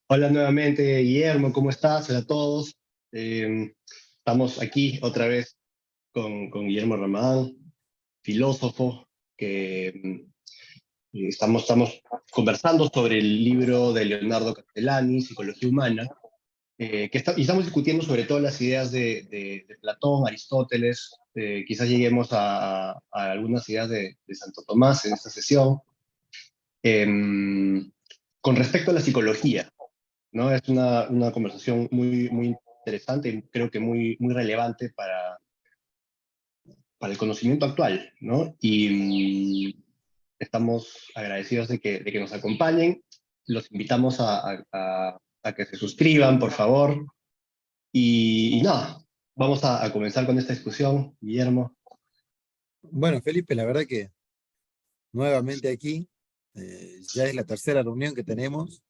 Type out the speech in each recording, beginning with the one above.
Hola nuevamente, Guillermo, ¿cómo estás? Hola a todos. Eh, Estamos aquí otra vez con Guillermo Ramadán, filósofo, que estamos conversando sobre el libro de Leonardo Castellani, Psicología Humana, y estamos discutiendo sobre todo las ideas de Platón, Aristóteles, quizás lleguemos a algunas ideas de Santo Tomás en esta sesión. Con respecto a la psicología, ¿no? Es una conversación muy interesante y creo que muy relevante para el conocimiento actual, ¿no? Y estamos agradecidos de que nos acompañen. Los invitamos a que se suscriban, por favor. Y nada, vamos a comenzar con esta discusión, Guillermo. Bueno, Felipe, la verdad que nuevamente aquí, ya es la tercera reunión que tenemos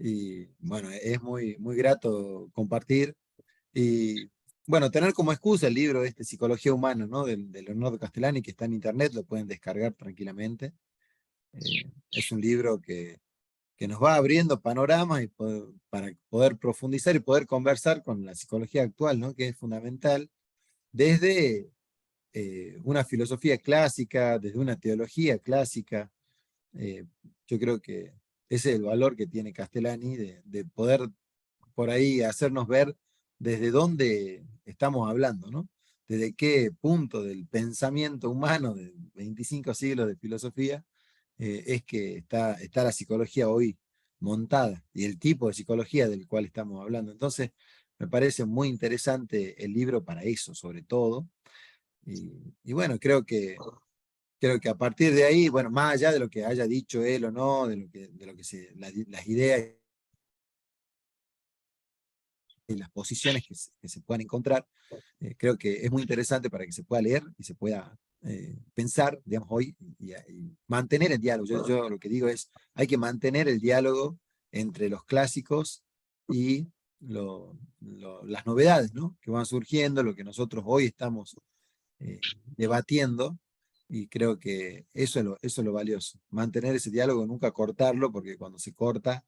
y bueno, es muy grato compartir y bueno, tener como excusa el libro este Psicología Humana, ¿no? De Leonardo Castellani, que está en internet, lo pueden descargar tranquilamente. Es un libro que nos va abriendo panoramas para poder profundizar y poder conversar con la psicología actual, ¿no? Que es fundamental desde una filosofía clásica, desde una teología clásica. Eh, yo creo que ese es el valor que tiene Castellani de poder por ahí hacernos ver desde dónde estamos hablando, ¿no? Desde qué punto del pensamiento humano de 25 siglos de filosofía es que está la psicología hoy montada y el tipo de psicología del cual estamos hablando. Entonces, me parece muy interesante el libro para eso, sobre todo. Y bueno, creo que a partir de ahí, bueno, más allá de lo que haya dicho él o no, las ideas y las posiciones que se puedan encontrar, creo que es muy interesante para que se pueda leer y se pueda pensar, digamos, hoy y mantener el diálogo. Yo lo que digo es, hay que mantener el diálogo entre los clásicos y las novedades, ¿no? Que van surgiendo, lo que nosotros hoy estamos debatiendo, y creo que eso es lo valioso, mantener ese diálogo, nunca cortarlo, porque cuando se corta,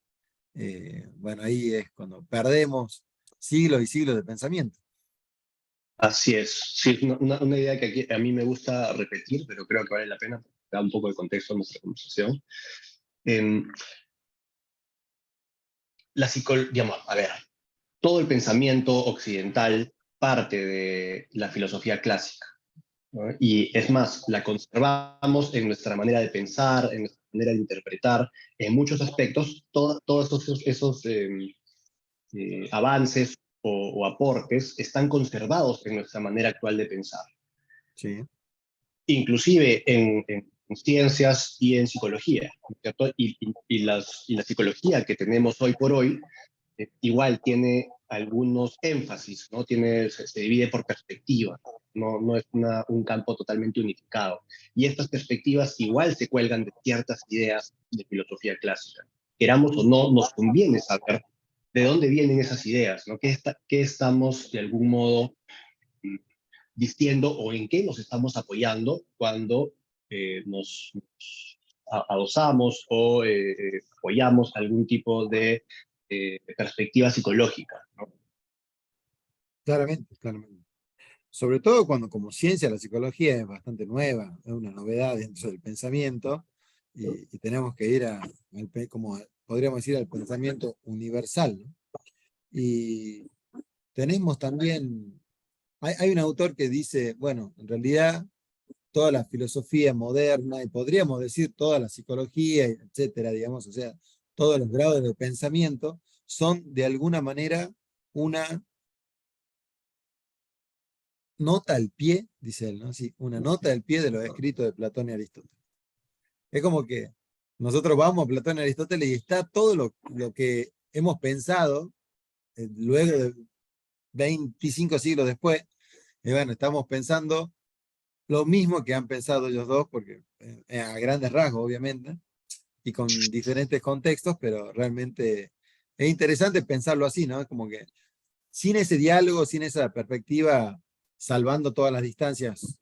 bueno, ahí es cuando perdemos siglos y siglos de pensamiento. Así es, sí, es una idea que a mí me gusta repetir, pero creo que vale la pena, porque da un poco de contexto a nuestra conversación. Em, digamos, a ver, todo el pensamiento occidental parte de la filosofía clásica, ¿no? Y es más, la conservamos en nuestra manera de pensar, en nuestra manera de interpretar, en muchos aspectos, todos esos avances o aportes están conservados en nuestra manera actual de pensar, Sí, inclusive en ciencias y en psicología, ¿cierto? Y la psicología que tenemos hoy por hoy igual tiene algunos énfasis, ¿no? Se divide por perspectivas, no es un campo totalmente unificado. Y estas perspectivas igual se cuelgan de ciertas ideas de filosofía clásica. Queramos o no, nos conviene saber de dónde vienen esas ideas, ¿no? ¿Qué estamos de algún modo mm, diciendo o en qué nos estamos apoyando cuando nos adosamos o apoyamos algún tipo de perspectiva psicológica, ¿no? claramente, claramente. Sobre todo cuando como ciencia la psicología es bastante nueva, es una novedad dentro del pensamiento, y tenemos que ir como podríamos decir, al pensamiento universal, ¿no? Y tenemos también, hay un autor que dice, bueno, en realidad toda la filosofía moderna, y podríamos decir toda la psicología, etcétera, digamos, o sea, todos los grados de pensamiento son de alguna manera una nota al pie, dice él, ¿no? Sí, una nota al pie de los escritos de Platón y Aristóteles. Es como que nosotros vamos a Platón y Aristóteles y está todo lo que hemos pensado luego de 25 siglos después, y bueno, estamos pensando lo mismo que han pensado ellos dos, porque a grandes rasgos, obviamente, y con diferentes contextos, pero realmente es interesante pensarlo así, ¿no? Es como que sin ese diálogo, sin esa perspectiva, salvando todas las distancias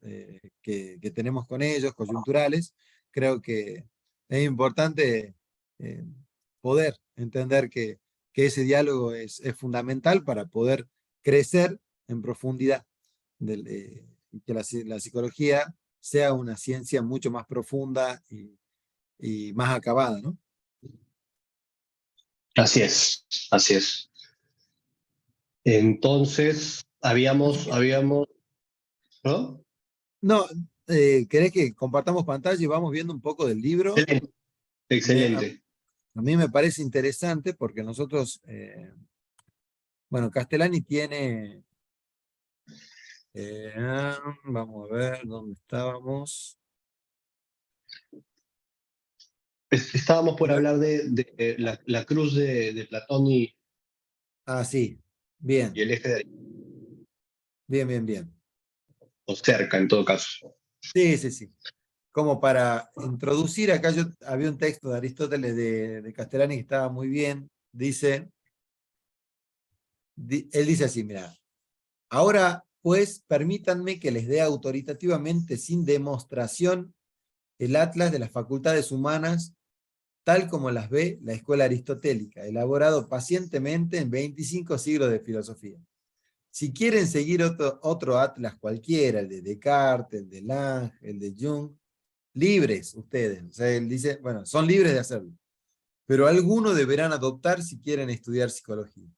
que tenemos con ellos, coyunturales, creo que es importante eh, poder entender que que ese diálogo es fundamental para poder crecer en profundidad, y que la psicología sea una ciencia mucho más profunda y más acabada, ¿no? Así es, así es. Entonces, Así que, ¿no? no, ¿querés que compartamos pantalla y vamos viendo un poco del libro? Excelente, A excelente. mí me parece interesante porque nosotros, bueno, Castellani tiene, eh, vamos a ver dónde estábamos. Estábamos por Bueno, hablar de la cruz de Platón sí, y bien, el eje de bien, bien, bien. o cerca, en todo caso. Sí, sí, sí. Como para introducir, acá yo había un texto de Aristóteles de Castellani que estaba muy bien. Dice, él dice así, mira, ahora pues permítanme que les dé autoritativamente, sin demostración, el atlas de las facultades humanas, tal como las ve la escuela aristotélica, elaborado pacientemente en 25 siglos de filosofía. Si quieren seguir otro atlas cualquiera, el de Descartes, el de Lange, el de Jung, libres ustedes. O sea, él dice, bueno, son libres de hacerlo, pero alguno deberán adoptar si quieren estudiar psicología.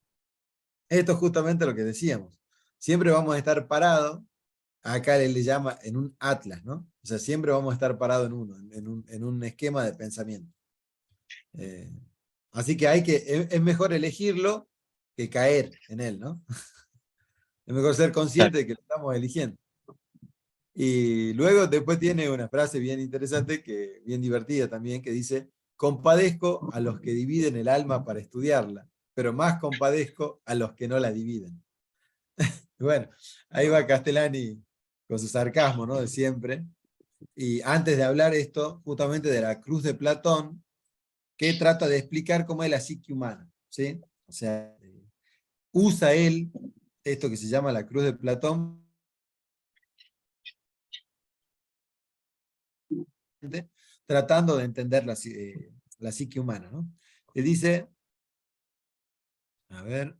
Esto es justamente lo que decíamos. Siempre vamos a estar parados, acá él le llama en un atlas, ¿no? O sea, siempre vamos a estar parados en uno, en un esquema de pensamiento. Eh, así que es mejor elegirlo que caer en él, ¿no? Es mejor ser Claro. consciente de que lo estamos eligiendo. Y luego después tiene una frase bien interesante, bien divertida también, que dice, compadezco a los que dividen el alma para estudiarla, pero más compadezco a los que no la dividen. Y bueno, ahí va Castellani con su sarcasmo, ¿no? De siempre. Y antes de hablar esto, justamente de la cruz de Platón, que trata de explicar cómo es la psique humana, ¿sí? O sea, usa él esto que se llama la cruz de Platón, tratando de entender la psique humana, ¿no? Que dice, a ver,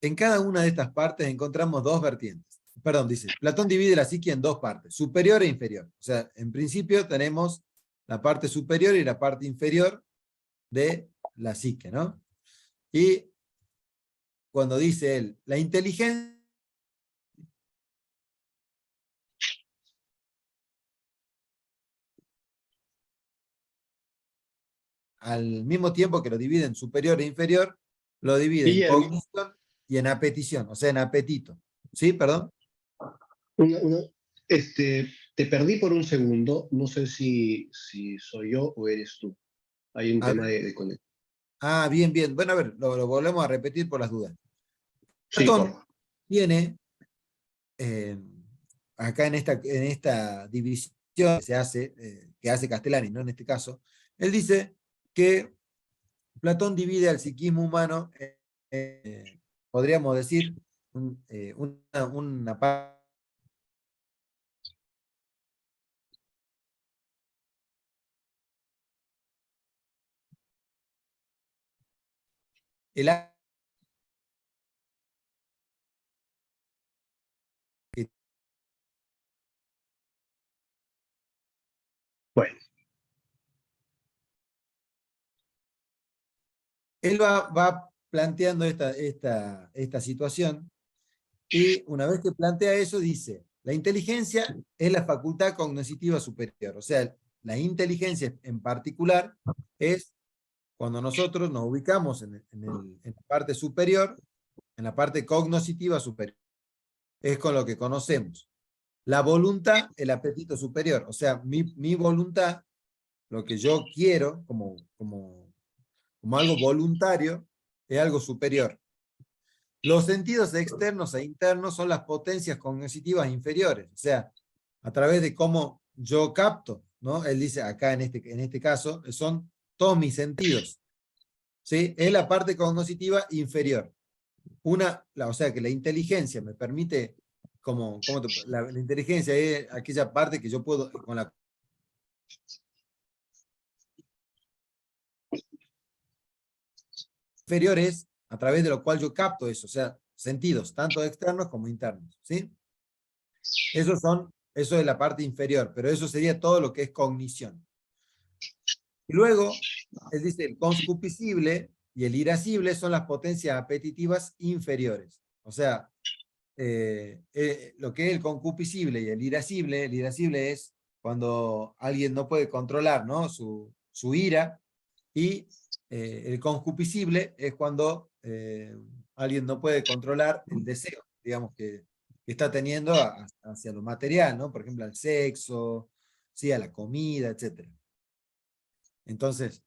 en cada una de estas partes encontramos dos vertientes. Perdón, dice, Platón divide la psique en dos partes, superior e inferior. O sea, en principio tenemos la parte superior y la parte inferior de la psique, ¿no? Y cuando dice él, la inteligencia, al mismo tiempo que lo divide en superior e inferior, lo divide en Guillermo, cognición y en apetición, o sea, en apetito. ¿Sí? Perdón. una- una- te perdí por un segundo. No sé si soy yo o eres tú. Hay un A tema ver. de conexión. Bien, bien. Bueno, a ver, lo volvemos a repetir por las dudas. Sí, por Platón favor. tiene, eh, acá en esta división que hace Castellani, ¿no? En este caso, él dice que Platón divide al psiquismo humano, podríamos decir, una parte. El que Bueno, él va planteando esta situación y una vez que plantea eso dice, la inteligencia es la facultad cognitiva superior, o sea, la inteligencia en particular es cuando nosotros nos ubicamos en la parte superior, en la parte cognitiva superior, es con lo que conocemos. La voluntad, el apetito superior, o sea, mi voluntad, lo que yo quiero como algo voluntario, es algo superior. Los sentidos externos e internos son las potencias cognitivas inferiores, o sea, a través de cómo yo capto, ¿no? Él dice acá en este caso, son todos mis sentidos, ¿sí? Es la parte cognitiva inferior. O sea, que la inteligencia me permite, la inteligencia es aquella parte que yo puedo, con la inferior es a través de lo cual yo capto eso, o sea, sentidos, tanto externos como internos, ¿sí? Eso es la parte inferior, pero eso sería todo lo que es cognición. Y luego, él dice, el concupiscible y el irascible son las potencias apetitivas inferiores. O sea, lo que es el concupiscible y el irascible es cuando alguien no puede controlar, ¿no? su ira, y el concupiscible es cuando alguien no puede controlar el deseo, digamos, que está teniendo hacia lo material, ¿no? Por ejemplo, al sexo, ¿sí? A la comida, etc. Entonces,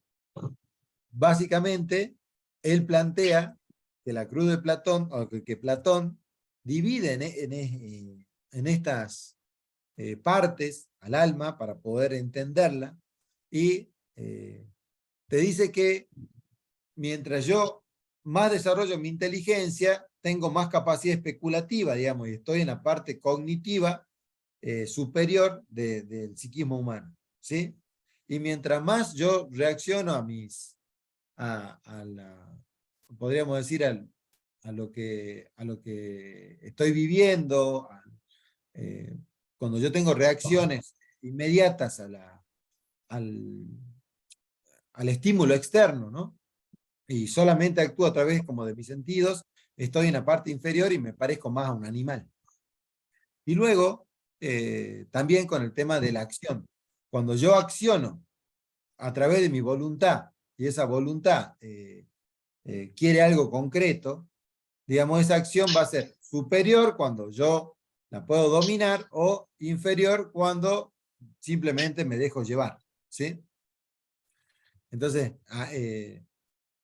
básicamente, él plantea que la cruz de Platón, o que Platón divide en estas partes al alma para poder entenderla, y te dice que mientras yo más desarrollo mi inteligencia, tengo más capacidad especulativa, digamos, y estoy en la parte cognitiva superior del psiquismo humano, ¿sí? Y mientras más yo reacciono podríamos decir, a lo que estoy viviendo, eh, cuando yo tengo reacciones inmediatas al, al estímulo externo, ¿no? Y solamente actúo a través como de mis sentidos, estoy en la parte inferior y me parezco más a un animal. Y luego, también con el tema de la acción. Cuando yo acciono a través de mi voluntad, y esa voluntad quiere algo concreto, digamos, esa acción va a ser superior cuando yo la puedo dominar, o inferior cuando simplemente me dejo llevar, ¿sí? Entonces,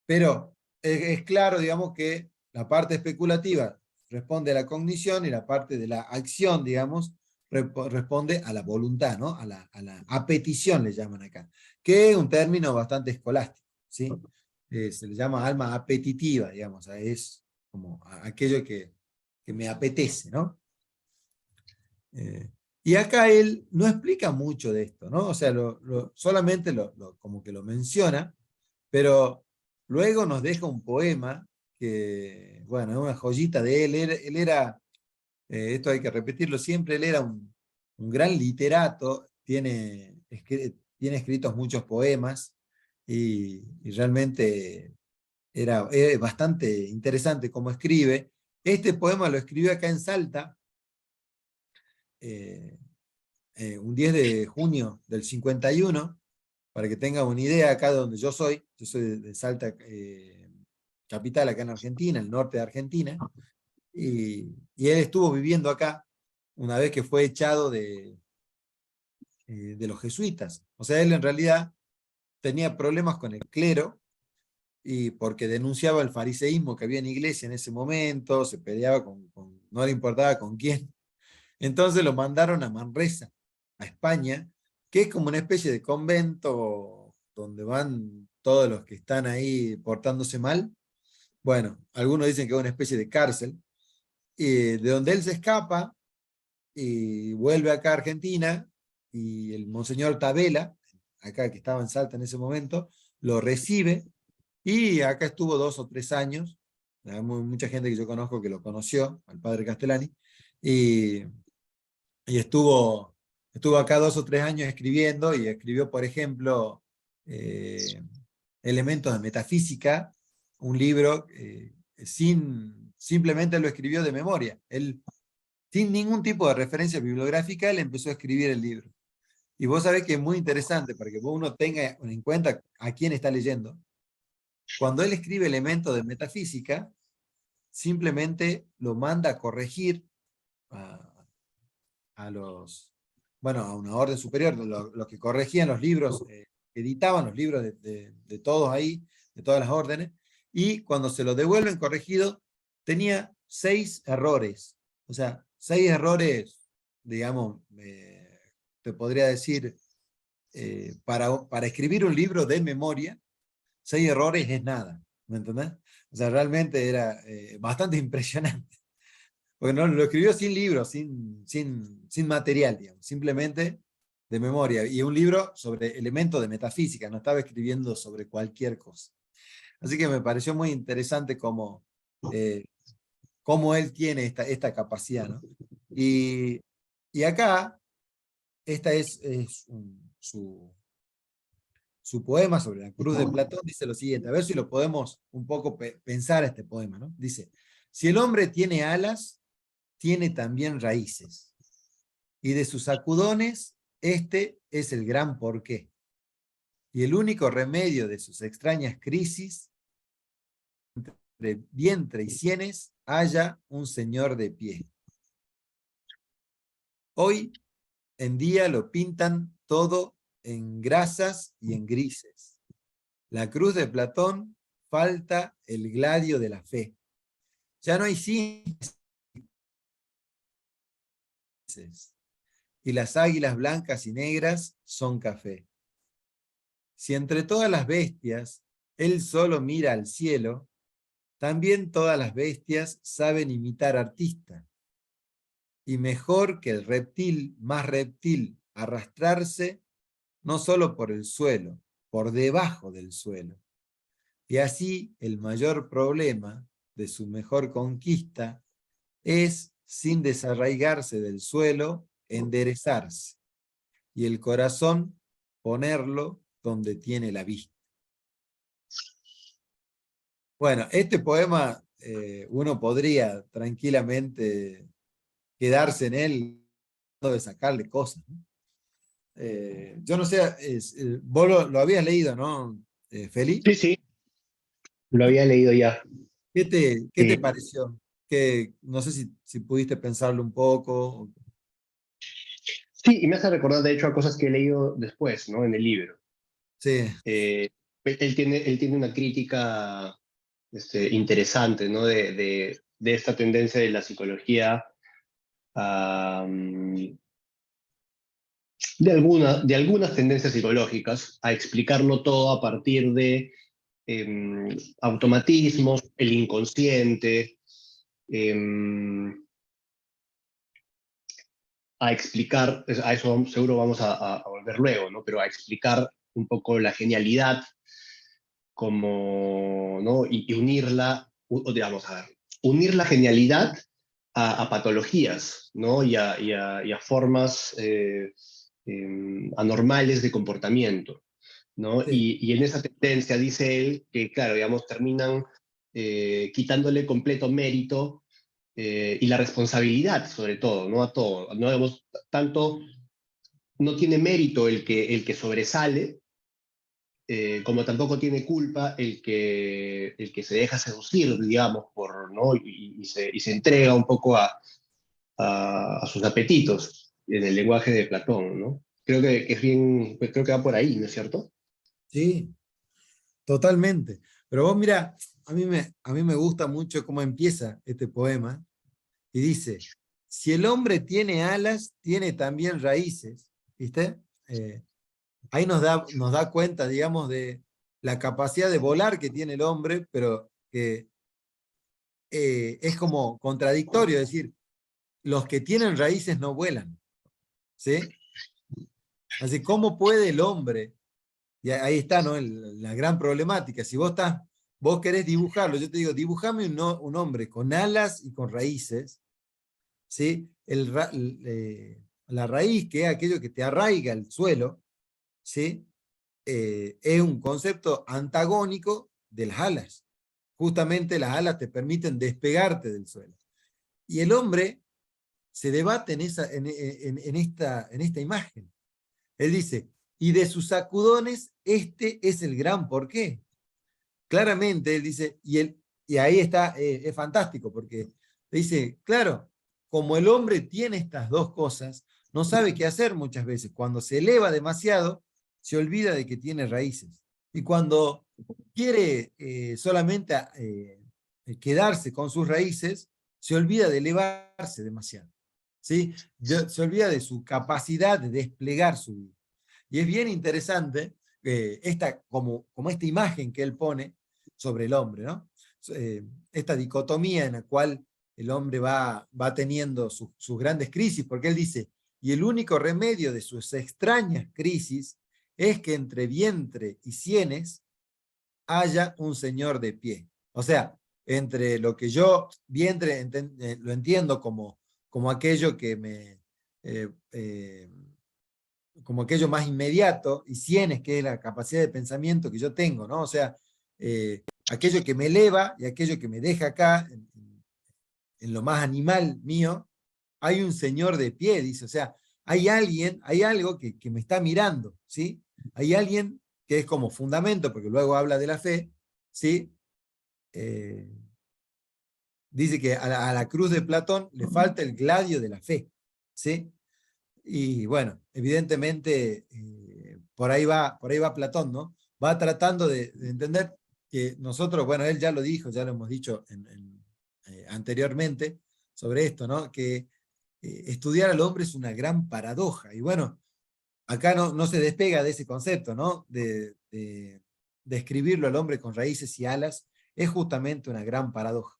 pero es claro, digamos, que la parte especulativa responde a la cognición y la parte de la acción, digamos, responde a la voluntad, ¿no? A la apetición, le llaman acá, que es un término bastante escolástico, ¿sí? Se le llama alma apetitiva, digamos, es como aquello que me apetece, ¿no? Eh, y acá él no explica mucho de esto, ¿no? O sea, solamente como que lo menciona, pero luego nos deja un poema que, bueno, es una joyita de él. Él era, esto hay que repetirlo siempre, él era un gran literato, tiene escritos muchos poemas, y realmente es bastante interesante cómo escribe. Este poema lo escribió acá en Salta, eh, un 10 de junio del 51, para que tengan una idea acá de donde yo soy de Salta, capital acá en Argentina, el norte de Argentina, y él estuvo viviendo acá una vez que fue echado de los jesuitas. O sea, él en realidad tenía problemas con el clero, y porque denunciaba el fariseísmo que había en la iglesia en ese momento, se peleaba no le importaba con quién. Entonces lo mandaron a Manresa, a España, que es como una especie de convento donde van todos los que están ahí portándose mal. Bueno, algunos dicen que es una especie de cárcel, de donde él se escapa y vuelve acá a Argentina, y el monseñor Tabela, acá que estaba en Salta en ese momento, lo recibe, y acá estuvo 2 o 3 años. Hay mucha gente que yo conozco que lo conoció, al padre Castellani, y estuvo acá 2 o 3 años escribiendo, y escribió, por ejemplo, eh, Elementos de Metafísica, un libro, simplemente lo escribió de memoria. Él, sin ningún tipo de referencia bibliográfica, él empezó a escribir el libro. Y vos sabés que es muy interesante para que uno tenga en cuenta a quién está leyendo. Cuando él escribe Elementos de Metafísica, simplemente lo manda a corregir a bueno, a una orden superior, los que corregían los libros, editaban los libros de todos ahí, de todas las órdenes, y cuando se lo devuelven corregido, tenía 6 errores. O sea, 6 errores, digamos, te podría decir, para escribir un libro de memoria, 6 errores es nada, ¿me entendés? O sea, realmente era bastante impresionante. Porque no, lo escribió sin libro, sin material, digamos, simplemente de memoria. Y un libro sobre elementos de metafísica, no estaba escribiendo sobre cualquier cosa. Así que me pareció muy interesante cómo él tiene esta capacidad, ¿no? Y acá, esta es su poema sobre la cruz de Platón, dice lo siguiente, a ver si lo podemos un poco pensar este poema, ¿no? Dice, si el hombre tiene alas, tiene también raíces, y de sus sacudones, este es el gran porqué. Y el único remedio de sus extrañas crisis, entre vientre y sienes, haya un señor de pie. Hoy en día lo pintan todo en grasas y en grises. La cruz de Platón falta el gladio de la fe. Ya no hay ciencias y las águilas blancas y negras son café. Si entre todas las bestias él solo mira al cielo, también todas las bestias saben imitar artista. Y mejor que el reptil más reptil arrastrarse, no solo por el suelo, por debajo del suelo. Y así el mayor problema de su mejor conquista es, sin desarraigarse del suelo, enderezarse, y el corazón ponerlo donde tiene la vista. Bueno, este poema uno podría tranquilamente quedarse en él de sacarle cosas, ¿no? Yo no sé, vos lo habías leído, ¿no, Feli? Sí, sí, lo había leído ya. ¿Qué te pareció? Que, no sé si pudiste pensarlo un poco. Sí, y me hace recordar, de hecho, a cosas que he leído después, ¿no? En el libro. Sí, Eh, él tiene una crítica interesante, ¿no? De esta tendencia de la psicología a, de algunas tendencias psicológicas a explicarlo todo a partir de automatismos, el inconsciente, eh, a explicar, a eso seguro vamos a volver luego, ¿no? Pero a explicar un poco la genialidad como, ¿no? Y unirla, digamos, a ver, unir la genialidad a patologías, ¿no? Y a formas anormales de comportamiento, ¿no? sí, Y en esa tendencia dice él que, claro, digamos, terminan quitándole completo mérito y la responsabilidad, sobre todo, ¿no? A todo, no digamos, tanto no tiene mérito el que sobresale, como tampoco tiene culpa el que se deja seducir, digamos, ¿no? Y se entrega un poco a sus apetitos en el lenguaje de Platón, ¿no? Creo que es bien, pues creo que va por ahí, ¿no es cierto? sí, totalmente. Pero vos mira, a mí me gusta mucho cómo empieza este poema y dice, si el hombre tiene alas, tiene también raíces, ¿viste? Ahí nos da cuenta, digamos, de la capacidad de volar que tiene el hombre, pero que es como contradictorio, es decir, los que tienen raíces no vuelan, ¿sí? Así, ¿cómo puede el hombre? Y ahí está, ¿no? La gran problemática. Si vos querés dibujarlo, yo te digo, dibujame un hombre con alas y con raíces, ¿sí? La raíz, que es aquello que te arraiga el suelo, ¿sí? Es un concepto antagónico de las alas. Justamente las alas te permiten despegarte del suelo. Y el hombre se debate en esta imagen. Él dice, y de sus sacudones, este es el gran porqué. Claramente, él dice, y ahí está, es fantástico, porque dice, claro, como el hombre tiene estas dos cosas, no sabe qué hacer muchas veces. Cuando se eleva demasiado, se olvida de que tiene raíces. Y cuando quiere solamente quedarse con sus raíces, se olvida de elevarse demasiado. ¿Sí? Se olvida de su capacidad de desplegar su vida. Y es bien interesante como esta imagen que él pone sobre el hombre, ¿no? Esta dicotomía en la cual el hombre va teniendo sus grandes crisis, porque él dice, y el único remedio de sus extrañas crisis es que entre vientre y sienes haya un Señor de pie. O sea, entre lo que yo vientre lo entiendo como aquello que eh, eh, como aquello más inmediato, y cienes, que es la capacidad de pensamiento que yo tengo, ¿no? O sea, aquello que me eleva y aquello que me deja acá, en lo más animal mío, hay un Señor de pie, dice, o sea, hay alguien, hay algo que me está mirando, ¿sí? Hay alguien que es como fundamento, porque luego habla de la fe, ¿sí? Eh, Dice que a la cruz de Platón le falta el gladio de la fe, ¿sí? Y bueno, evidentemente por ahí va Platón, ¿no? Va tratando de entender que nosotros, bueno, él ya lo dijo, ya lo hemos dicho anteriormente sobre esto, ¿no? Que estudiar al hombre es una gran paradoja. Y bueno, acá no se despega de ese concepto, ¿no? De escribirlo al hombre con raíces y alas, es justamente una gran paradoja.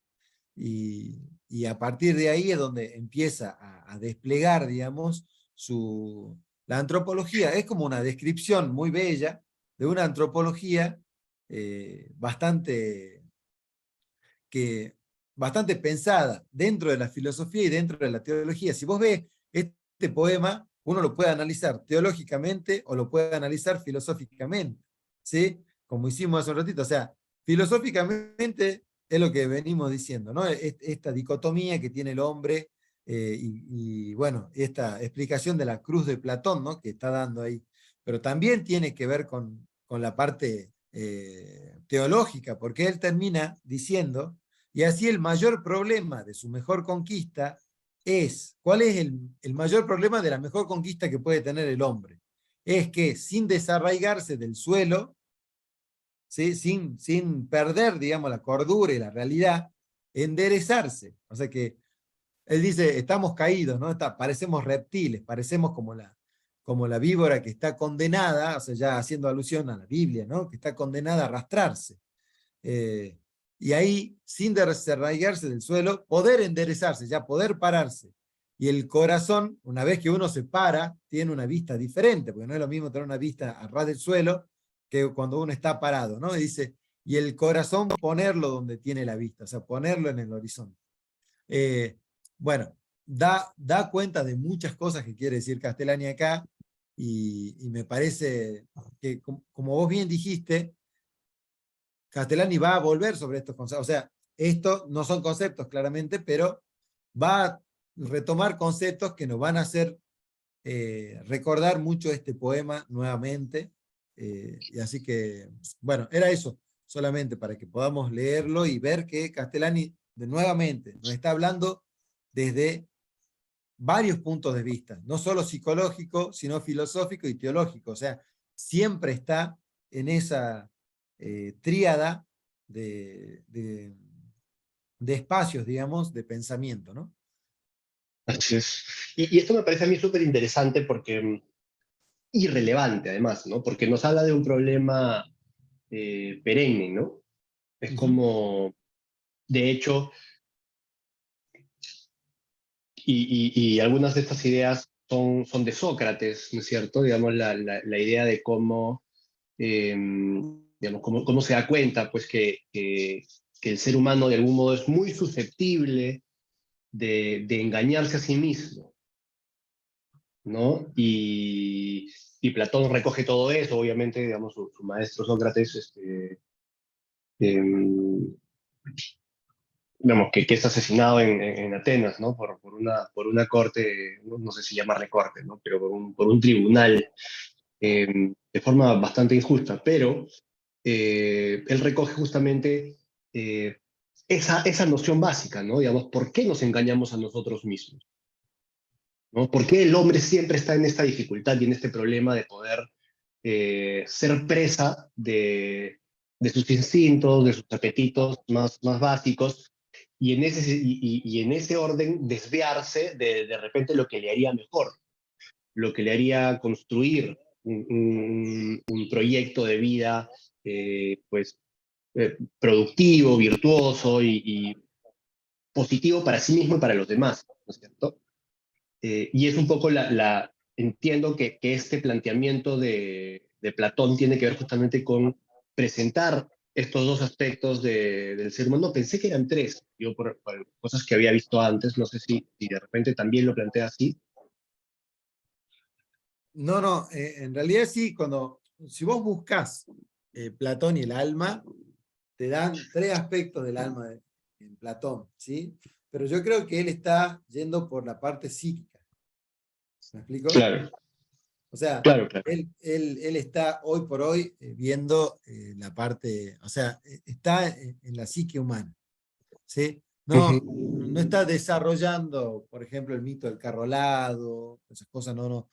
Y a partir de ahí es donde empieza a desplegar, digamos, la antropología. Es como una descripción muy bella de una antropología bastante, bastante pensada dentro de la filosofía y dentro de la teología. Si vos ves este poema, uno lo puede analizar teológicamente o lo puede analizar filosóficamente, ¿sí? Como hicimos hace un ratito. O sea, filosóficamente es lo que venimos diciendo, ¿no? Esta dicotomía que tiene el hombre bueno, esta explicación de la cruz de Platón, ¿no? Que está dando ahí. Pero también tiene que ver con la parte teológica, porque él termina diciendo, y así el mayor problema de su mejor conquista es, ¿cuál es el mayor problema de la mejor conquista que puede tener el hombre? Es que sin desarraigarse del suelo, ¿sí? Sin perder, digamos, la cordura y la realidad, enderezarse. O sea que él dice, estamos caídos, ¿no? Parecemos reptiles, parecemos como la víbora que está condenada, o sea, ya haciendo alusión a la Biblia, ¿no? Que está condenada a arrastrarse. Eh, y ahí, sin desarraigarse del suelo, poder enderezarse, ya poder pararse. Y el corazón, una vez que uno se para, tiene una vista diferente, porque no es lo mismo tener una vista a ras del suelo que cuando uno está parado, ¿no? Y dice, y el corazón ponerlo donde tiene la vista, o sea, ponerlo en el horizonte. Eh, bueno, da cuenta de muchas cosas que quiere decir Castellani acá, y me parece que, como vos bien dijiste, Castellani va a volver sobre estos conceptos. O sea, estos no son conceptos claramente, pero va a retomar conceptos que nos van a hacer recordar mucho este poema nuevamente. Y así que, bueno, era eso, solamente para que podamos leerlo y ver que Castellani, nuevamente, nos está hablando desde varios puntos de vista, no solo psicológico, sino filosófico y teológico. O sea, siempre está en esa tríada de, de espacios, digamos, de pensamiento, ¿no? Así es. Y esto me parece a mí súper interesante porque, irrelevante además, ¿no? Porque nos habla de un problema perenne, ¿no? Es Ujú. como, de hecho, y algunas de estas ideas son de Sócrates, ¿no es cierto? Digamos, la idea de cómo, digamos, cómo se da cuenta, pues, que el ser humano de algún modo es muy susceptible de engañarse a sí mismo, ¿no? Y Platón recoge todo eso, obviamente, digamos, su maestro Sócrates, em, digamos, que es asesinado en Atenas, ¿no? Por una corte, no sé si llamarle corte, ¿no? Pero por un tribunal, de forma bastante injusta, pero él recoge justamente esa noción básica, ¿no? Digamos, ¿por qué nos engañamos a nosotros mismos? ¿No? ¿Por qué el hombre siempre está en esta dificultad y en este problema de poder ser presa de sus instintos, de sus apetitos más básicos, y en ese orden desviarse de repente lo que le haría mejor, lo que le haría construir un proyecto de vida pues productivo, virtuoso y positivo para sí mismo y para los demás, ¿no es cierto? Y es un poco entiendo que este planteamiento de Platón tiene que ver justamente con presentar estos dos aspectos del ser humano. Pensé que eran tres, yo por cosas que había visto antes, no sé si de repente también lo plantea así. No, no, en realidad sí, si vos buscas Platón y el alma, te dan tres aspectos del alma en Platón, ¿sí? Pero yo creo que él está yendo por la parte psíquica. ¿Me explico? Claro, O sea, claro, claro. él está hoy por hoy viendo la parte, o sea, está en la psique humana, ¿sí? No, Ujú. no está desarrollando, por ejemplo, el mito del carro alado, esas cosas, no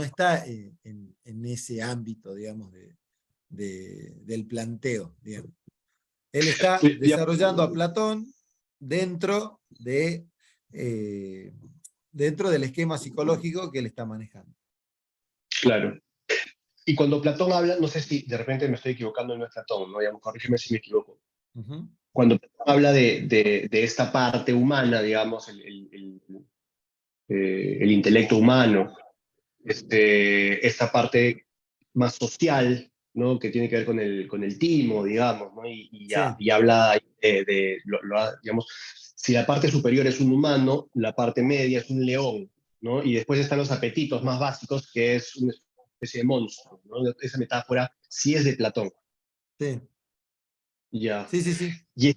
está en ese ámbito, digamos, del planteo, digamos. Él está Ya, desarrollando a Platón dentro eh, dentro del esquema psicológico que él está manejando. claro. Y cuando Platón habla, no sé si de repente me estoy equivocando, no es Platón, ¿no? Digamos, corrígeme si me equivoco. Ujú. Cuando Platón habla de esta parte humana, digamos, el intelecto humano, esta parte más social, ¿no? Que tiene que ver con el timo, digamos, ¿no? Sí, Y habla digamos, si la parte superior es un humano, la parte media es un león, ¿no? Y después están los apetitos más básicos, que es una especie de monstruo, ¿no? Esa metáfora sí es de Platón, sí, ya. sí, sí, sí. Y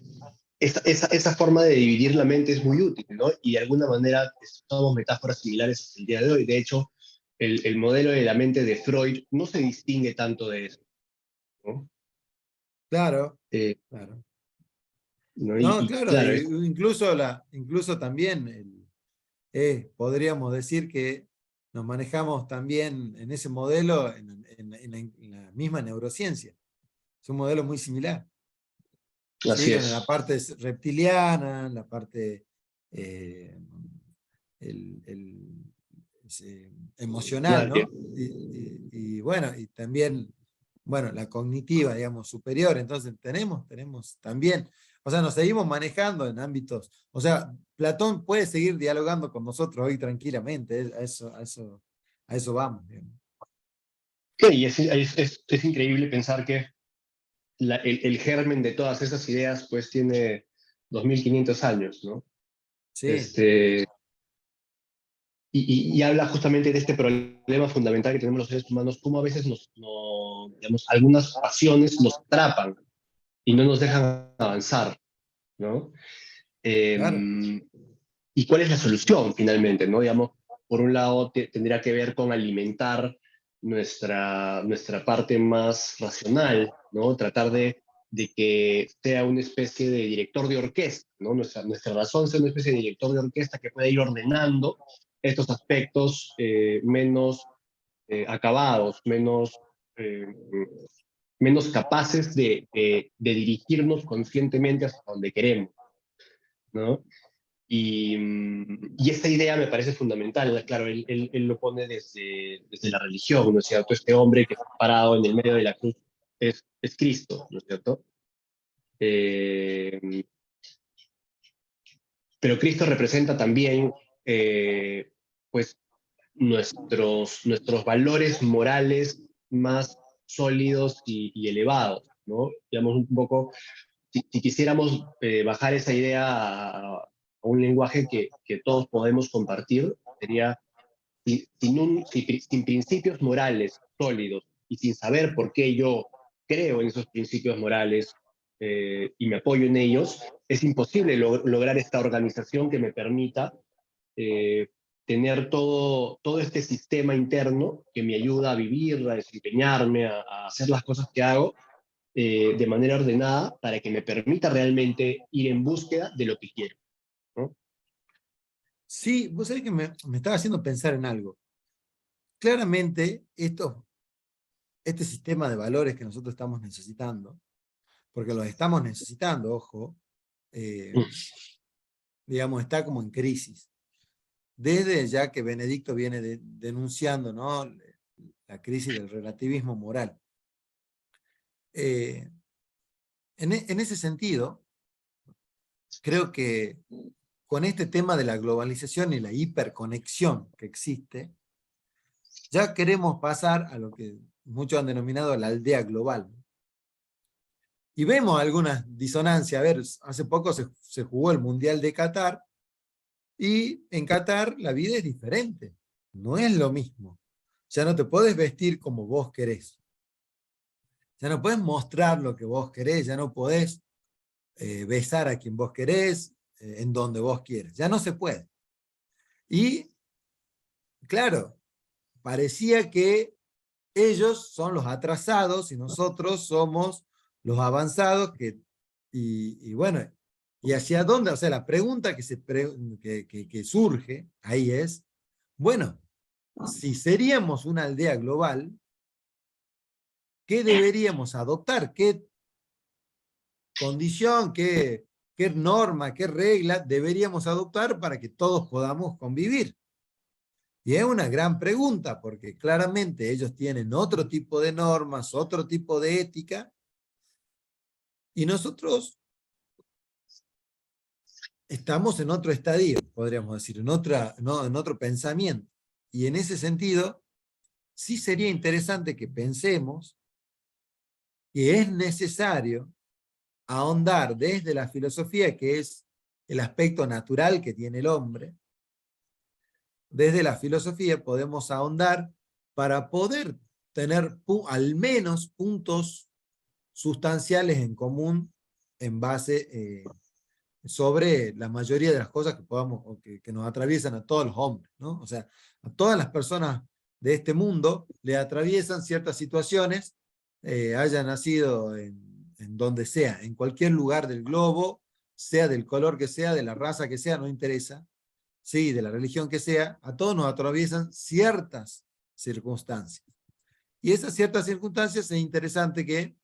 esa forma de dividir la mente es muy útil, ¿no? Y de alguna manera usamos metáforas similares hasta el día de hoy. De hecho, el modelo de la mente de Freud no se distingue tanto de eso, ¿no? Claro, Eh, claro. ¿No? No, Y claro, claro, incluso también podríamos decir que nos manejamos también en ese modelo en la misma neurociencia. Es un modelo muy similar, ¿sí? así En la es. parte reptiliana, en la parte eh, el, el- emocional, Claro, ¿no? Y bueno, y también, bueno, la cognitiva, digamos, superior. Entonces tenemos también, o sea, nos seguimos manejando en ámbitos, o sea, Platón puede seguir dialogando con nosotros hoy tranquilamente, a eso vamos, digamos. y es increíble pensar que el germen de todas esas ideas pues tiene 2500 años, ¿no? Sí, Este, y habla justamente de este problema fundamental que tenemos los seres humanos, cómo a veces digamos, algunas pasiones nos atrapan y no nos dejan avanzar, ¿no? claro. Eh, ¿Y cuál es la solución finalmente, no? Digamos, por un lado tendría que ver con alimentar nuestra parte más racional, ¿no? Tratar de que sea una especie de director de orquesta, ¿no? Nuestra razón sea una especie de director de orquesta que pueda ir ordenando estos aspectos menos acabados, eh, menos capaces de dirigirnos conscientemente hasta donde queremos, ¿no? Y esta idea me parece fundamental. Claro, él lo pone desde la religión, ¿no es cierto? Este hombre que está parado en el medio de la cruz es Cristo, ¿no es cierto? Eh, pero Cristo representa también, pues, nuestros valores morales más sólidos y elevados, ¿no? Digamos un poco, si quisiéramos bajar esa idea a un lenguaje que todos podemos compartir, sería sin principios morales sólidos y sin saber por qué yo creo en esos principios morales y me apoyo en ellos, es imposible lograr esta organización que me permita eh, tener todo este sistema interno que me ayuda a vivir, a desempeñarme, a hacer las cosas que hago de manera ordenada para que me permita realmente ir en búsqueda de lo que quiero, ¿no? Sí, vos sabés que me estaba haciendo pensar en algo. Claramente, este sistema de valores que nosotros estamos necesitando, porque los estamos necesitando, ojo, eh, digamos, está como en crisis. Desde ya que Benedicto viene denunciando, ¿no? La crisis del relativismo moral. Eh, en ese sentido, creo que con este tema de la globalización y la hiperconexión que existe, ya queremos pasar a lo que muchos han denominado la aldea global. Y vemos algunas disonancias. A ver, hace poco se jugó el Mundial de Qatar, y en Qatar la vida es diferente. No es lo mismo. Ya no te podés vestir como vos querés. Ya no podés mostrar lo que vos querés, ya no podés besar a quien vos querés, en donde vos quieres. Ya no se puede. Y, claro, parecía que ellos son los atrasados y nosotros somos los avanzados y bueno, ¿y hacia dónde? O sea, la pregunta que surge ahí es, bueno, si seríamos una aldea global, ¿qué deberíamos adoptar? ¿Qué condición, qué norma, qué regla deberíamos adoptar para que todos podamos convivir? Y es una gran pregunta, porque claramente ellos tienen otro tipo de normas, otro tipo de ética, y nosotros estamos en otro estadio, podríamos decir, en otro pensamiento. Y en ese sentido, sí sería interesante que pensemos que es necesario ahondar desde la filosofía, que es el aspecto natural que tiene el hombre. Desde la filosofía podemos ahondar para poder tener al menos puntos sustanciales en común en base sobre la mayoría de las cosas que podamos, o que nos atraviesan a todos los hombres, ¿no? O sea, a todas las personas de este mundo le atraviesan ciertas situaciones, haya nacido en donde sea, en cualquier lugar del globo, sea del color que sea, de la raza que sea, no interesa, sí, de la religión que sea, a todos nos atraviesan ciertas circunstancias. Y esas ciertas circunstancias es interesante que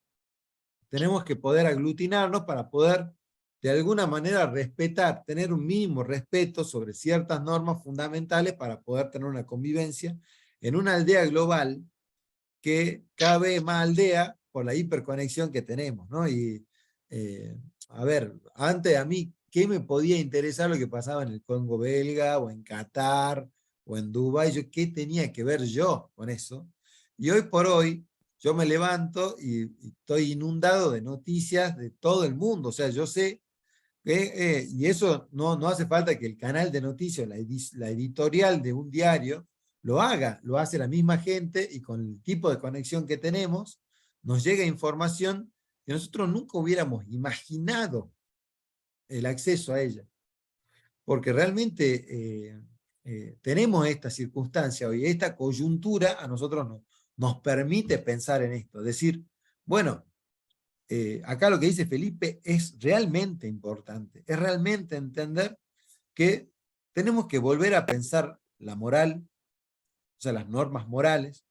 tenemos que poder aglutinarnos para poder de alguna manera respetar, tener un mínimo respeto sobre ciertas normas fundamentales para poder tener una convivencia en una aldea global que cada vez más aldea por la hiperconexión que tenemos, ¿no? Y a ver, antes a mí, ¿qué me podía interesar lo que pasaba en el Congo belga o en Qatar o en Dubái? ¿Qué tenía que ver yo con eso? Y hoy por hoy, yo me levanto y estoy inundado de noticias de todo el mundo. O sea, yo sé que, y eso no hace falta que el canal de noticias, la editorial de un diario, lo haga, lo hace la misma gente y con el tipo de conexión que tenemos, nos llega información que nosotros nunca hubiéramos imaginado el acceso a ella. Porque realmente tenemos esta circunstancia hoy, esta coyuntura a nosotros nos permite pensar en esto. Decir, bueno, acá lo que dice Felipe es realmente importante, es realmente entender que tenemos que volver a pensar la moral, o sea, las normas morales,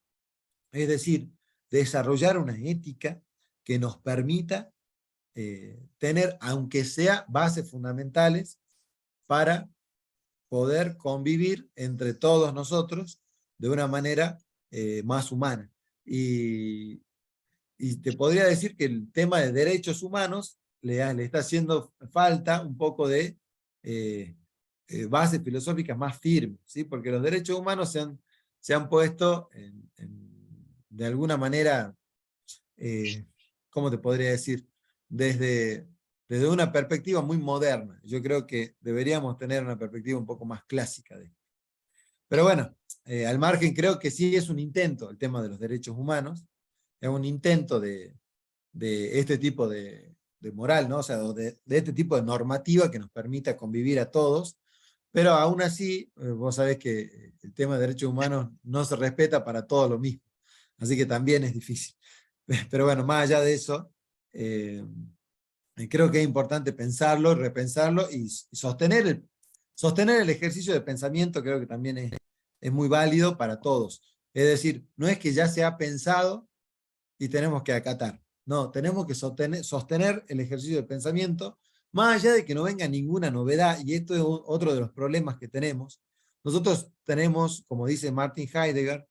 es decir, desarrollar una ética que nos permita tener, aunque sea bases fundamentales, para poder convivir entre todos nosotros de una manera más humana. Y te podría decir que el tema de derechos humanos le está haciendo falta un poco de bases filosóficas más firmes, ¿sí? Porque los derechos humanos se han puesto de alguna manera, ¿cómo te podría decir? Desde una perspectiva muy moderna. Yo creo que deberíamos tener una perspectiva un poco más clásica de esto. Pero bueno, al margen creo que sí es un intento el tema de los derechos humanos, es un intento de este tipo de moral, ¿no? O sea, de este tipo de normativa que nos permita convivir a todos, pero aún así, vos sabés que el tema de derechos humanos no se respeta para todo lo mismo, así que también es difícil. Pero bueno, más allá de eso, creo que es importante pensarlo, repensarlo y sostener el ejercicio de pensamiento creo que también es muy válido para todos. Es decir, no es que ya se ha pensado y tenemos que acatar. No, tenemos que sostener el ejercicio de pensamiento, más allá de que no venga ninguna novedad, y esto es otro de los problemas que tenemos. Nosotros tenemos, como dice Martin Heidegger,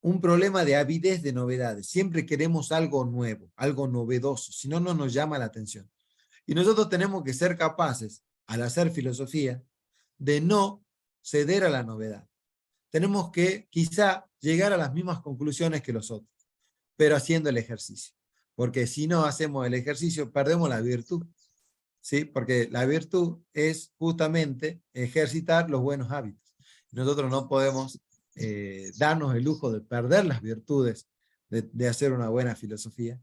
un problema de avidez de novedades. Siempre queremos algo nuevo, algo novedoso, si no, no nos llama la atención. Y nosotros tenemos que ser capaces, al hacer filosofía, de no ceder a la novedad. Tenemos que quizá llegar a las mismas conclusiones que los otros, pero haciendo el ejercicio. porque si no hacemos el ejercicio, perdemos la virtud, ¿sí? Porque la virtud es justamente ejercitar los buenos hábitos. Nosotros no podemos darnos el lujo de perder las virtudes de hacer una buena filosofía.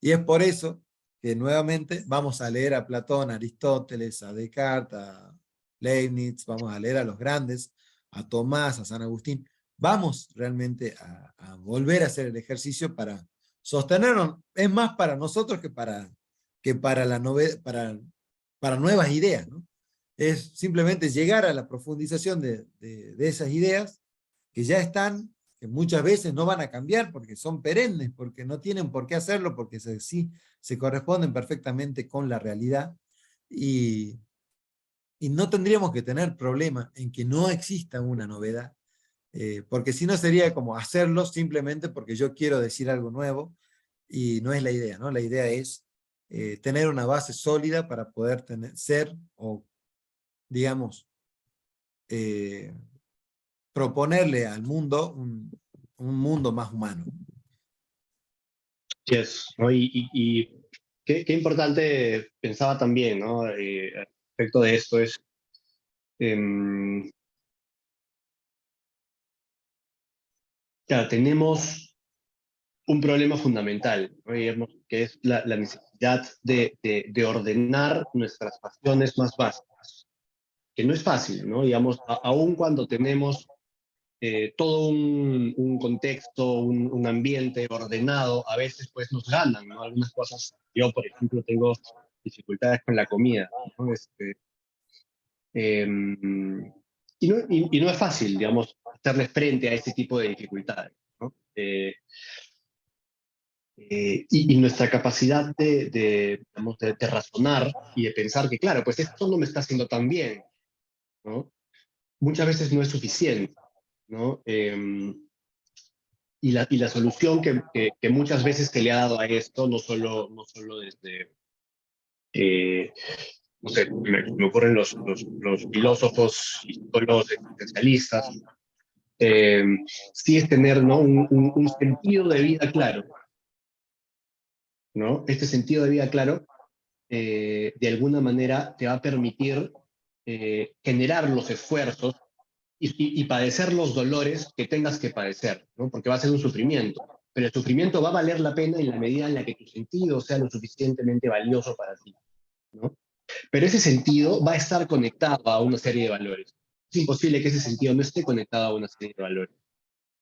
Y es por eso que nuevamente vamos a leer a Platón, a Aristóteles, a Descartes, a Leibniz, vamos a leer a los grandes, a Tomás, a San Agustín. Vamos realmente a volver a hacer el ejercicio para sostenernos. Es más para nosotros que para, para nuevas ideas, ¿no? Es simplemente llegar a la profundización de esas ideas que ya están, que muchas veces no van a cambiar porque son perennes, porque no tienen por qué hacerlo, porque sí se corresponden perfectamente con la realidad y, y no tendríamos que tener problema en que no exista una novedad, porque si no sería como hacerlo simplemente porque yo quiero decir algo nuevo y no es la idea, ¿no? La idea es tener una base sólida para poder ser o, digamos, eh, proponerle al mundo un mundo más humano. Yes, ¿no? Y qué importante pensaba también, ¿no? Respecto de esto es, em, claro, tenemos un problema fundamental, ¿no? Digamos, que es la necesidad de ordenar nuestras pasiones más básicas, que no es fácil, ¿no? Digamos, aun cuando tenemos todo un contexto, un ambiente ordenado, a veces pues nos ganan, ¿no? Algunas cosas, yo por ejemplo tengo dificultades con la comida, ¿no? Eh, y no es fácil, digamos, hacerles frente a ese tipo de dificultades, ¿no? Y nuestra capacidad digamos, de razonar y de pensar que, claro, pues esto no me está haciendo tan bien, ¿no? Muchas veces no es suficiente, ¿no? Y la solución que muchas veces se le ha dado a esto, no solo desde, eh, no sé, me ocurren los filósofos y todos los existencialistas, eh, sí es tener, ¿no? Un sentido de vida claro, ¿no? Este sentido de vida claro, de alguna manera te va a permitir generar los esfuerzos y padecer los dolores que tengas que padecer, ¿no? Porque va a ser un sufrimiento. Pero el sufrimiento va a valer la pena en la medida en la que tu sentido sea lo suficientemente valioso para ti, ¿no? Pero ese sentido va a estar conectado a una serie de valores. Es imposible que ese sentido no esté conectado a una serie de valores,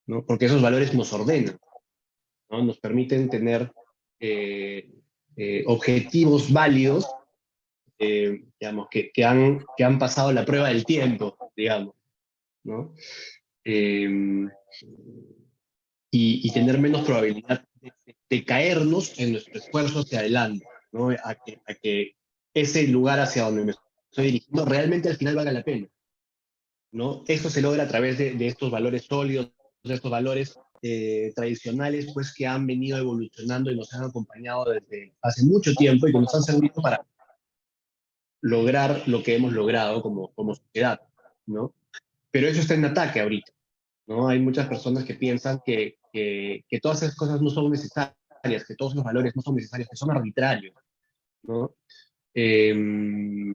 ¿no? Porque esos valores nos ordenan, ¿no? Nos permiten tener eh, objetivos válidos, digamos, que han pasado la prueba del tiempo, digamos, ¿no? Eh, y tener menos probabilidad de caernos en nuestro esfuerzo hacia adelante, ¿no? A que ese lugar hacia donde me estoy dirigiendo realmente al final valga la pena, ¿no? Esto se logra a través de estos valores sólidos, de estos valores tradicionales, pues que han venido evolucionando y nos han acompañado desde hace mucho tiempo y que nos han servido para lograr lo que hemos logrado como sociedad, ¿no? Pero eso está en ataque ahorita, ¿no? Hay muchas personas que piensan que todas esas cosas no son necesarias, que todos los valores no son necesarios, que son arbitrarios, ¿no? Eh,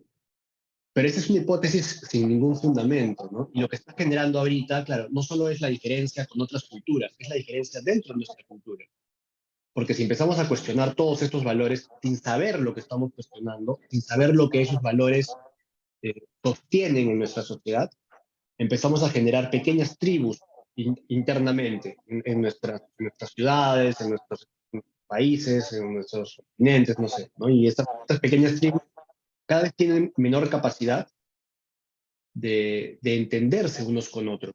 pero esa es una hipótesis sin ningún fundamento, ¿no? Y lo que está generando ahorita, claro, no solo es la diferencia con otras culturas, es la diferencia dentro de nuestra cultura. Porque si empezamos a cuestionar todos estos valores sin saber lo que estamos cuestionando, sin saber lo que esos valores sostienen en nuestra sociedad, empezamos a generar pequeñas tribus internamente en nuestras ciudades, en nuestros países, en nuestros continentes, no sé, ¿no? Y estas pequeñas tribus cada vez tienen menor capacidad de entenderse unos con otros,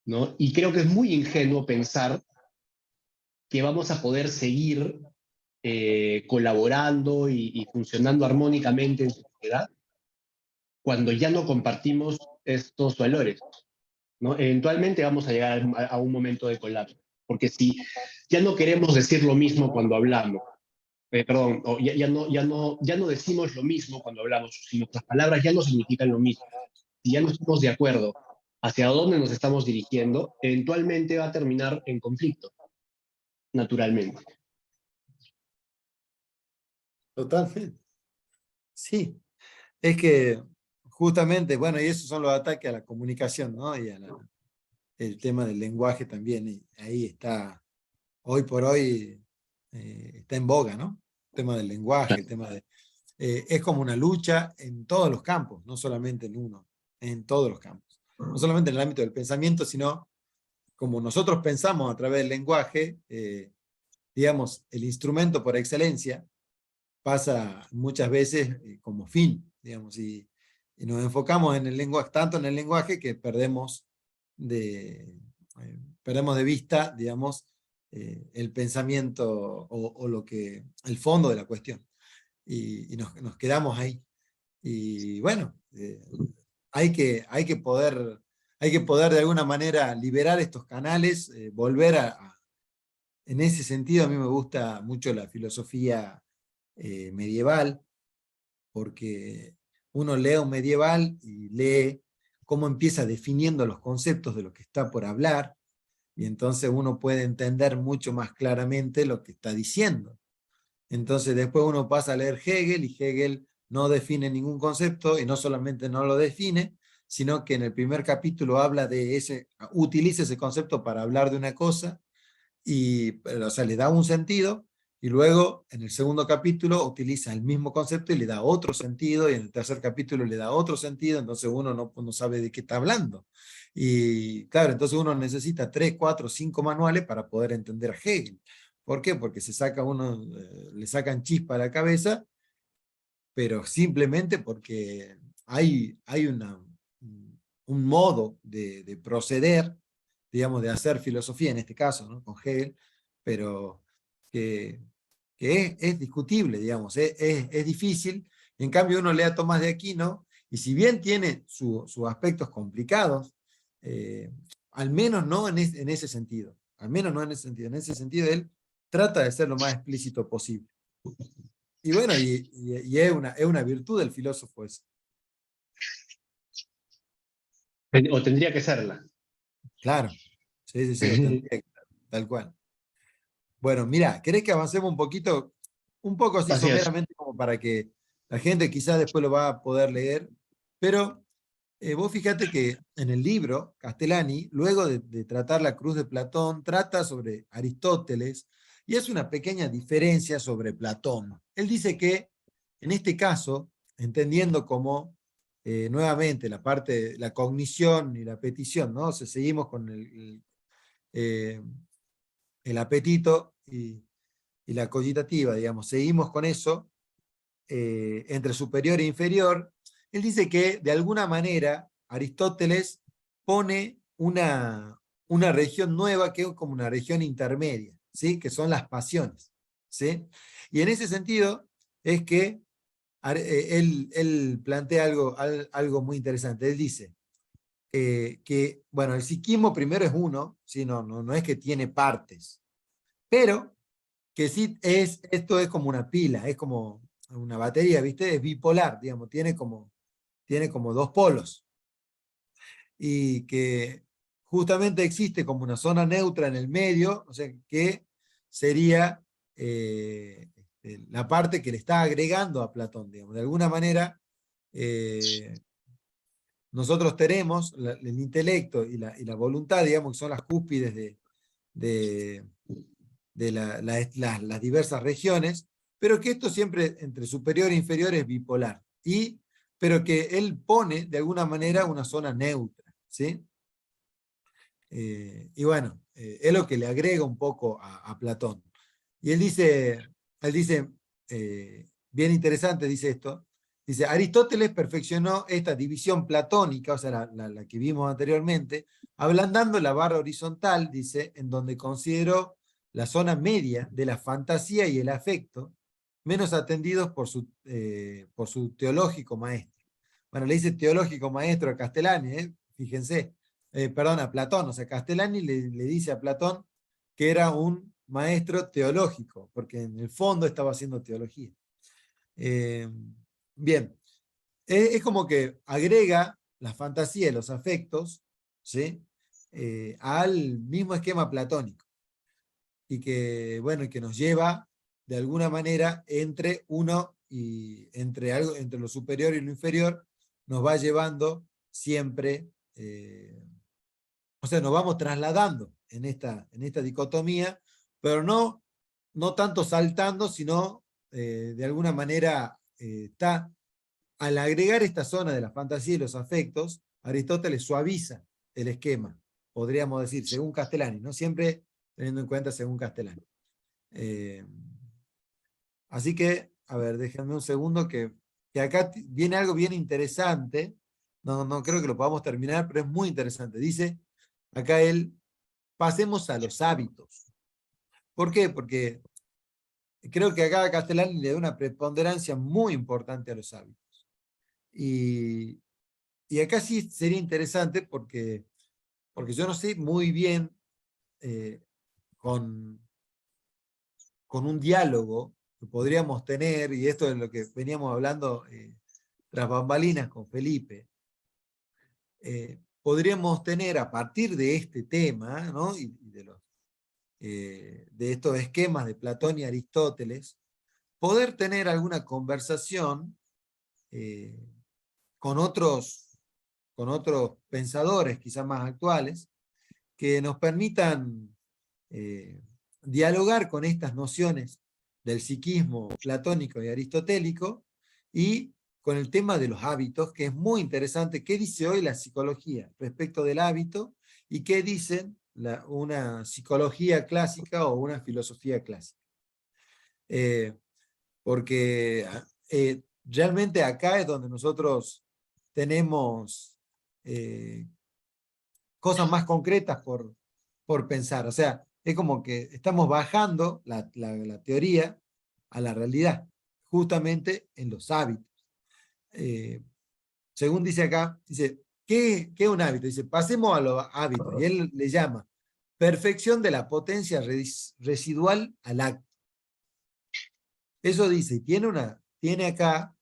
¿no? Y creo que es muy ingenuo pensar que vamos a poder seguir colaborando y funcionando armónicamente en sociedad cuando ya no compartimos estos valores, ¿no? Eventualmente vamos a llegar a un momento de colapso, porque si ya no queremos decir lo mismo cuando hablamos, perdón, o ya no decimos lo mismo cuando hablamos, si nuestras palabras ya no significan lo mismo, si ya no estamos de acuerdo hacia dónde nos estamos dirigiendo, eventualmente va a terminar en conflicto, naturalmente. Totalmente. Sí, es que justamente, bueno, y esos son los ataques a la comunicación, ¿no? Y el tema del lenguaje también, y ahí está, hoy por hoy, está en boga, ¿no? El tema del lenguaje, el tema de... es como una lucha en todos los campos, no solamente en uno, en todos los campos. No solamente en el ámbito del pensamiento, sino como nosotros pensamos a través del lenguaje, digamos, el instrumento por excelencia pasa muchas veces como fin, digamos, y nos enfocamos en el lenguaje, tanto en el lenguaje que perdemos de vista, digamos, el pensamiento o lo que, el fondo de la cuestión. Y nos quedamos ahí. Y bueno, hay que poder de alguna manera liberar estos canales, volver en ese sentido a mí me gusta mucho la filosofía medieval, porque uno lee un medieval y lee cómo empieza definiendo los conceptos de lo que está por hablar, y entonces uno puede entender mucho más claramente lo que está diciendo. Entonces después uno pasa a leer Hegel, y Hegel no define ningún concepto, y no solamente no lo define, sino que en el primer capítulo utiliza ese concepto para hablar de una cosa, o sea, le da un sentido, y luego en el segundo capítulo utiliza el mismo concepto y le da otro sentido, y en el tercer capítulo le da otro sentido, entonces uno no sabe de qué está hablando. Y claro, entonces uno necesita 3, 4, 5 manuales para poder entender a Hegel. ¿Por qué? Porque le sacan chispa a la cabeza, pero simplemente porque hay un modo de proceder, digamos, de hacer filosofía, en este caso, ¿no? Con Hegel, pero que, que es discutible, digamos, es difícil. En cambio, uno lee a Tomás de Aquino, y si bien tiene sus aspectos complicados, eh, al menos no en ese sentido, al menos no en ese sentido él trata de ser lo más explícito posible. Y bueno, y es una virtud del filósofo eso. O tendría que serla. Claro, sí, sí, sí, o tendría que estar, tal cual. Bueno, mira, ¿querés que avancemos un poquito? Un poco así Así es. someramente como para que la gente quizás después lo va a poder leer, pero vos fíjate que en el libro, Castellani, luego de tratar la cruz de Platón, trata sobre Aristóteles, y es una pequeña diferencia sobre Platón. Él dice que, en este caso, entendiendo como nuevamente la parte, la cognición y la petición, ¿no? O sea, seguimos con eh, el apetito y la cogitativa, digamos, seguimos con eso, entre superior e inferior. Él dice que de alguna manera Aristóteles pone una región nueva que es como una región intermedia, ¿sí? Que son las pasiones, ¿sí? Y en ese sentido es que él plantea algo muy interesante. Él dice que, bueno, el psiquismo primero es uno, ¿sí? No es que tiene partes, pero que sí esto es como una pila, es como una batería, ¿viste? Es bipolar, digamos, tiene como dos polos, y que justamente existe como una zona neutra en el medio, o sea, que sería la parte que le está agregando a Platón, digamos. De alguna manera, nosotros tenemos el intelecto y la voluntad, digamos, que son las cúspides de, las diversas regiones, pero que esto siempre entre superior e inferior es bipolar, pero que él pone de alguna manera una zona neutra, ¿sí? Y bueno, es lo que le agrega un poco a Platón. Y él dice bien interesante, dice esto, dice, Aristóteles perfeccionó esta división platónica, o sea, la que vimos anteriormente, ablandando la barra horizontal, dice, en donde consideró la zona media de la fantasía y el afecto, menos atendidos por su teológico maestro. Bueno, le dice teológico maestro a Castellani, fíjense, perdón, a Platón, o sea, Castellani le dice a Platón que era un maestro teológico, porque en el fondo estaba haciendo teología. Eh, bien, es como que agrega la fantasía y los afectos, ¿sí? Al mismo esquema platónico, y que, bueno, y que nos lleva de alguna manera, entre uno y entre algo, entre lo superior y lo inferior, nos va llevando siempre, o sea, nos vamos trasladando en esta dicotomía, pero no tanto saltando, sino de alguna manera está, al agregar esta zona de la fantasía y los afectos, Aristóteles suaviza el esquema, podríamos decir, según Castellani, ¿no? Siempre teniendo en cuenta según Castellani. Así que, a ver, déjenme un segundo que acá viene algo bien interesante. No creo que lo podamos terminar, pero es muy interesante. Dice, acá pasemos a los hábitos. ¿Por qué? Porque creo que acá Castellani le da una preponderancia muy importante a los hábitos. Y acá sí sería interesante porque yo no sé muy bien con un diálogo que podríamos tener, y esto es lo que veníamos hablando tras bambalinas con Felipe, podríamos tener a partir de este tema, ¿no? y de estos esquemas de Platón y Aristóteles, poder tener alguna conversación con otros pensadores, quizás más actuales, que nos permitan dialogar con estas nociones del psiquismo platónico y aristotélico y con el tema de los hábitos, que es muy interesante. ¿Qué dice hoy la psicología respecto del hábito y qué dicen una psicología clásica o una filosofía clásica? Porque realmente acá es donde nosotros tenemos cosas más concretas por pensar. O sea, es como que estamos bajando la teoría a la realidad, justamente en los hábitos. Según dice acá, dice, ¿qué es un hábito? Dice, pasemos a los hábitos. Y él le llama perfección de la potencia residual al acto. Eso dice, tiene acá,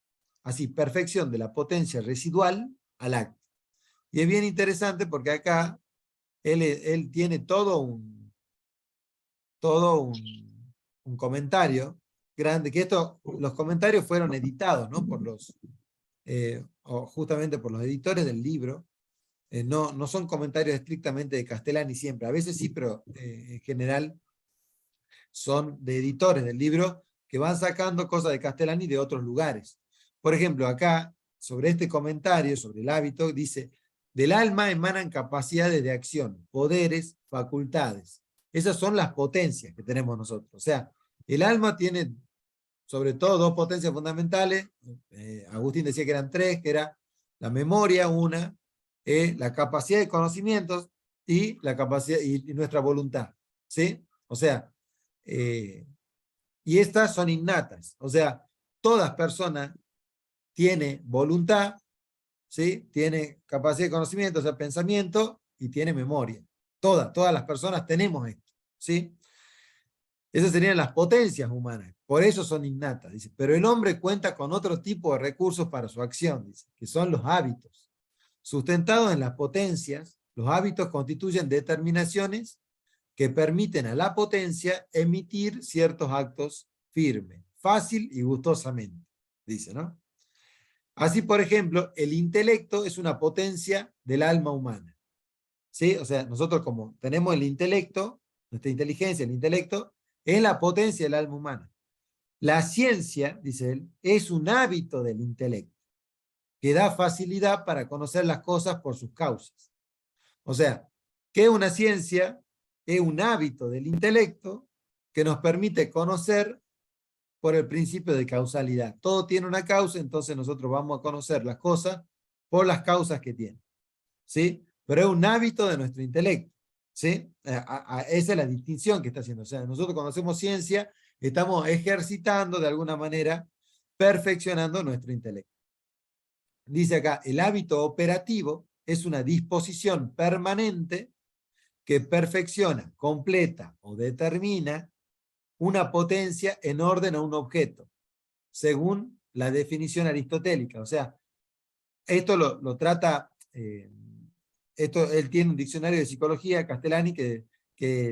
así, perfección de la potencia residual al acto. Y es bien interesante porque acá él tiene todo un comentario grande, que los comentarios fueron editados, ¿no? O justamente por los editores del libro. No son comentarios estrictamente de Castellani siempre, a veces sí, pero en general son de editores del libro que van sacando cosas de Castellani de otros lugares. Por ejemplo, acá, sobre este comentario, sobre el hábito, dice, del alma emanan capacidades de acción, poderes, facultades. Esas son las potencias que tenemos nosotros. O sea, el alma tiene sobre todo dos potencias fundamentales. Agustín decía que eran tres, que era la memoria, una, la capacidad de conocimientos y la capacidad y nuestra voluntad. ¿Sí? O sea, y estas son innatas. O sea, todas personas tienen voluntad, ¿sí? Tiene capacidad de conocimiento, o sea, pensamiento, y tiene memoria. Todas las personas tenemos esto, ¿sí? Esas serían las potencias humanas, por eso son innatas, dice. Pero el hombre cuenta con otro tipo de recursos para su acción, dice, que son los hábitos. Sustentados en las potencias, los hábitos constituyen determinaciones que permiten a la potencia emitir ciertos actos firmes, fácil y gustosamente, dice, ¿no? Así, por ejemplo, el intelecto es una potencia del alma humana, ¿sí? O sea, nosotros como tenemos el intelecto, nuestra inteligencia, el intelecto, es la potencia del alma humana. La ciencia, dice él, es un hábito del intelecto, que da facilidad para conocer las cosas por sus causas. O sea, ¿qué es una ciencia? Es un hábito del intelecto que nos permite conocer por el principio de causalidad. Todo tiene una causa, entonces nosotros vamos a conocer las cosas por las causas que tienen, ¿sí? Pero es un hábito de nuestro intelecto, ¿sí? Esa es la distinción que está haciendo. O sea, nosotros cuando hacemos ciencia, estamos ejercitando de alguna manera, perfeccionando nuestro intelecto. Dice acá, el hábito operativo es una disposición permanente que perfecciona, completa o determina una potencia en orden a un objeto, según la definición aristotélica. O sea, esto lo trata, él tiene un diccionario de psicología, Castellani,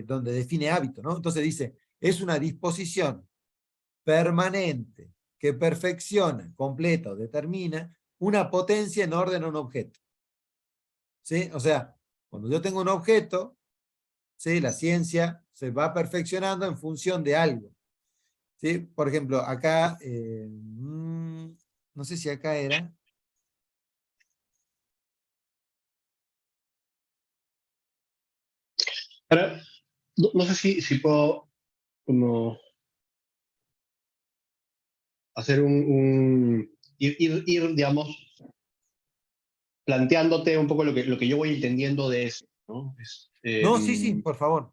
donde define hábito, ¿no? Entonces dice, es una disposición permanente que perfecciona, completa o determina una potencia en orden a un objeto. ¿Sí? O sea, cuando yo tengo un objeto, ¿sí? La ciencia se va perfeccionando en función de algo. ¿Sí? Por ejemplo, acá, no sé si acá era. Ahora, no sé si puedo como hacer ir, digamos, planteándote un poco lo que yo voy entendiendo de eso, ¿no? No, sí, sí, por favor.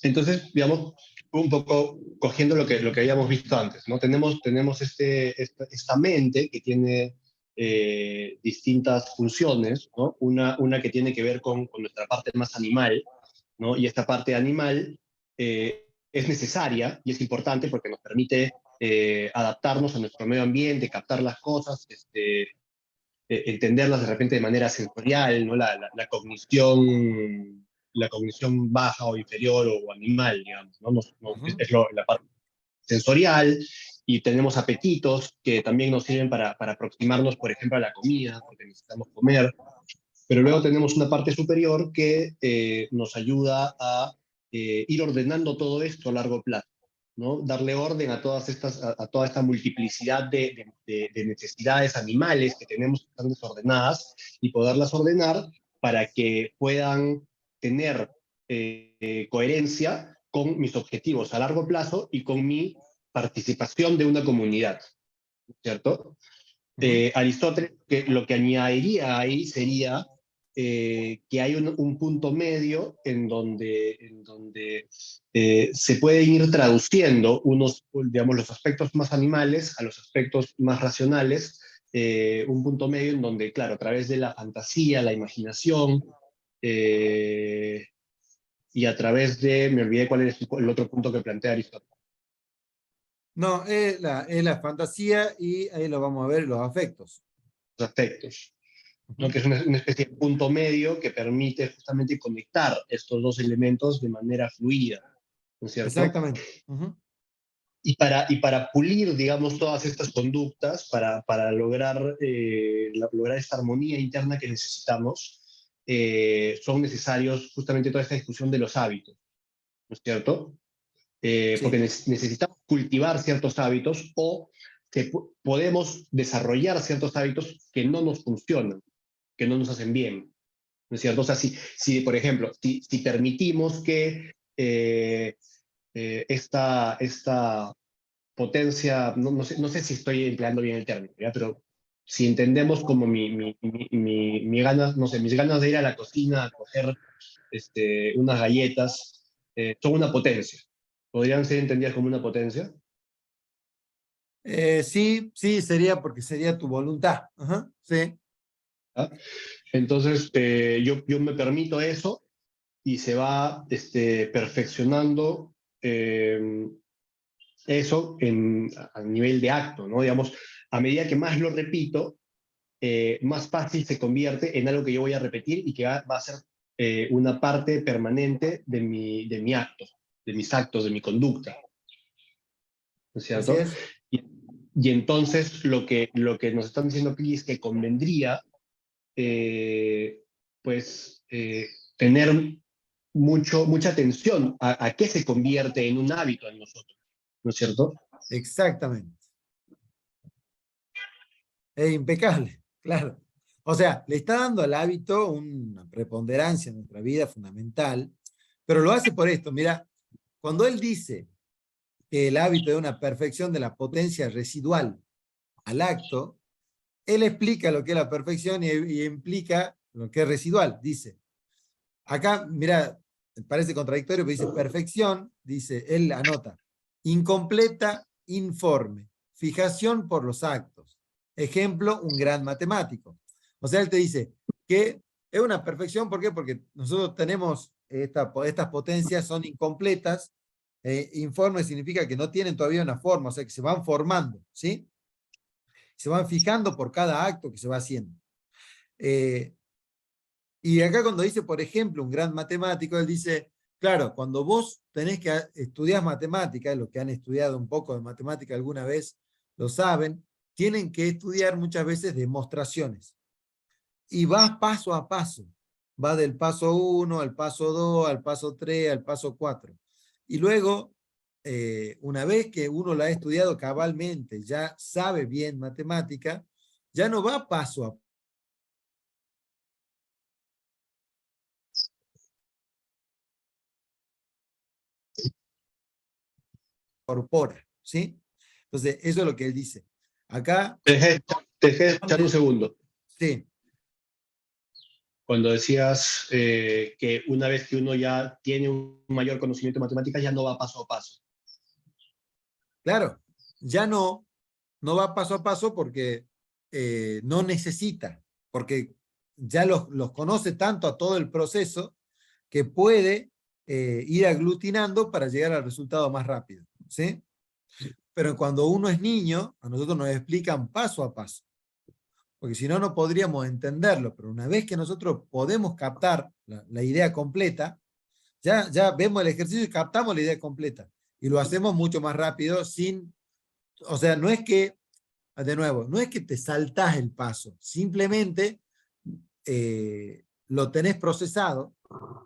Entonces, digamos, un poco cogiendo lo que habíamos visto antes, ¿no? Tenemos esta mente que tiene distintas funciones, ¿no? Una que tiene que ver con nuestra parte más animal, ¿no? Y esta parte animal es necesaria y es importante porque nos permite adaptarnos a nuestro medio ambiente, captar las cosas, entenderlas de repente de manera sensorial, ¿no? La cognición baja o inferior o animal, digamos, ¿no? La parte sensorial, y tenemos apetitos que también nos sirven para aproximarnos, por ejemplo, a la comida, porque necesitamos comer, pero luego tenemos una parte superior que nos ayuda a ir ordenando todo esto a largo plazo, ¿no? Darle orden a a toda esta multiplicidad de necesidades animales que tenemos que están desordenadas y poderlas ordenar para que puedan tener coherencia con mis objetivos a largo plazo y con mi participación de una comunidad, ¿cierto? Aristóteles, que lo que añadiría ahí sería que hay un punto medio en donde se pueden ir traduciendo digamos, los aspectos más animales a los aspectos más racionales, un punto medio en donde, claro, a través de la fantasía, la imaginación, eh, y a través me olvidé cuál es el otro punto que plantea Aristóteles. No, es la fantasía y ahí lo vamos a ver, los afectos. Los aspectos, ¿no? Ujú. Que es una especie de punto medio que permite justamente conectar estos dos elementos de manera fluida, ¿no es cierto? Exactamente. Ujú. Y para pulir, digamos, todas estas conductas, para lograr, lograr esta armonía interna que necesitamos, son necesarios justamente toda esta discusión de los hábitos, ¿no es cierto? Porque Sí, necesitamos cultivar ciertos hábitos o que podemos desarrollar ciertos hábitos que no nos funcionan, que no nos hacen bien, ¿no es cierto? O sea, si por ejemplo, si permitimos que esta potencia, no sé si estoy empleando bien el término, ¿ya? Pero si entendemos como mi ganas, no sé, mis ganas de ir a la cocina a coger unas galletas, son una potencia. ¿Podrían ser entendidas como una potencia? sí, sí, sería porque sería tu voluntad. Ajá, sí, ¿Ya? Entonces, yo me permito eso y se va perfeccionando eh, eso a nivel de acto, ¿no? Digamos, a medida que más lo repito, más fácil se convierte en algo que yo voy a repetir y que va a ser una parte permanente de mi acto, de mis actos, de mi conducta, ¿no es así cierto? es. Y, y entonces lo que nos están diciendo aquí es que convendría, eh, pues, tener mucha atención a qué se convierte en un hábito en nosotros, ¿no es cierto? Exactamente. Es impecable, claro. O sea, le está dando al hábito una preponderancia en nuestra vida fundamental, pero lo hace por esto. Mira, cuando él dice que el hábito es una perfección de la potencia residual al acto, él explica lo que es la perfección y implica lo que es residual. Dice, acá, mira, parece contradictorio, pero dice perfección, dice, él anota, incompleta, informe, fijación por los actos. Ejemplo, un gran matemático. O sea, él te dice que es una perfección, ¿por qué? Porque nosotros tenemos estas potencias, son incompletas. Informe significa que no tienen todavía una forma, o sea, que se van formando, ¿sí? Se van fijando por cada acto que se va haciendo. Eh, y acá cuando dice, por ejemplo, un gran matemático, él dice, claro, cuando vos tenés que estudiar matemática, los que han estudiado un poco de matemática alguna vez lo saben, tienen que estudiar muchas veces demostraciones. Y vas paso a paso. Va del paso 1 al paso 2, al paso 3, al paso 4. Y luego, una vez que uno la ha estudiado cabalmente, ya sabe bien matemática, ya no va paso a paso. Incorpora, ¿sí? Entonces, eso es lo que él dice. Acá, Te dejé echar un segundo. sí, Cuando decías que una vez que uno ya tiene un mayor conocimiento de matemáticas, ya no va paso a paso. claro, ya no va paso a paso porque no necesita, porque ya los conoce tanto a todo el proceso que puede ir aglutinando para llegar al resultado más rápido, ¿sí? Pero cuando uno es niño, a nosotros nos explican paso a paso, porque si no, no podríamos entenderlo, pero una vez que nosotros podemos captar la idea completa, ya vemos el ejercicio y captamos la idea completa, y lo hacemos mucho más rápido sin, o sea, no es que, de nuevo, no es que te saltás el paso, simplemente lo tenés procesado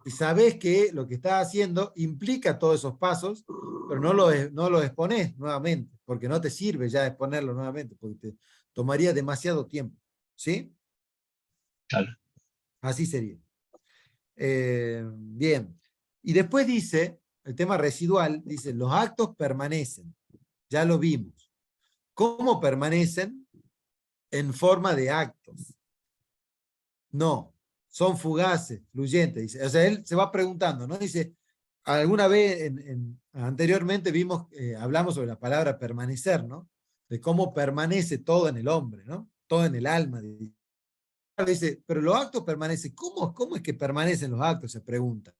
y sabés que lo que estás haciendo implica todos esos pasos, pero no lo exponés nuevamente, porque no te sirve ya exponerlo nuevamente, porque te tomaría demasiado tiempo. ¿Sí? Claro. Así sería. Bien. Y después dice, el tema residual, dice, los actos permanecen. Ya lo vimos. ¿Cómo permanecen? En forma de actos. No, son fugaces, fluyentes. Dice. O sea, él se va preguntando, ¿no? Dice, alguna vez anteriormente vimos, hablamos sobre la palabra permanecer, ¿no? De cómo permanece todo en el hombre, ¿no? Todo en el alma. Dice, pero los actos permanecen. ¿Cómo es que permanecen los actos? Se pregunta.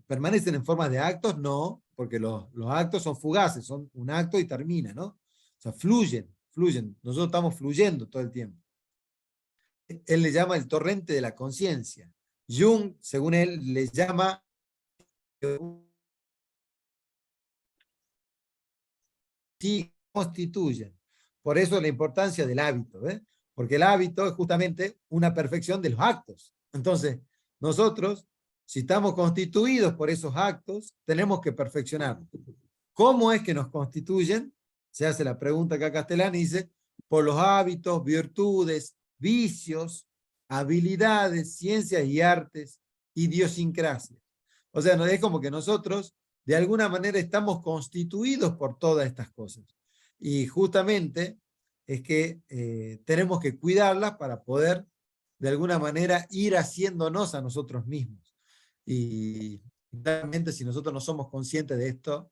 ¿Permanecen en forma de actos? No, porque los actos son fugaces, son un acto y termina, ¿no? O sea, fluyen. Nosotros estamos fluyendo todo el tiempo. Él le llama el torrente de la conciencia. Jung, según él, le llama sí constituyen. Por eso la importancia del hábito, ¿eh? Porque el hábito es justamente una perfección de los actos. Entonces, nosotros, si estamos constituidos por esos actos, tenemos que perfeccionarlos. ¿Cómo es que nos constituyen? Se hace la pregunta acá Castellani, dice, por los hábitos, virtudes, vicios, habilidades, ciencias y artes, idiosincrasia. O sea, no es como que nosotros de alguna manera estamos constituidos por todas estas cosas. Y justamente es que tenemos que cuidarlas para poder de alguna manera ir haciéndonos a nosotros mismos. Y realmente si nosotros no somos conscientes de esto,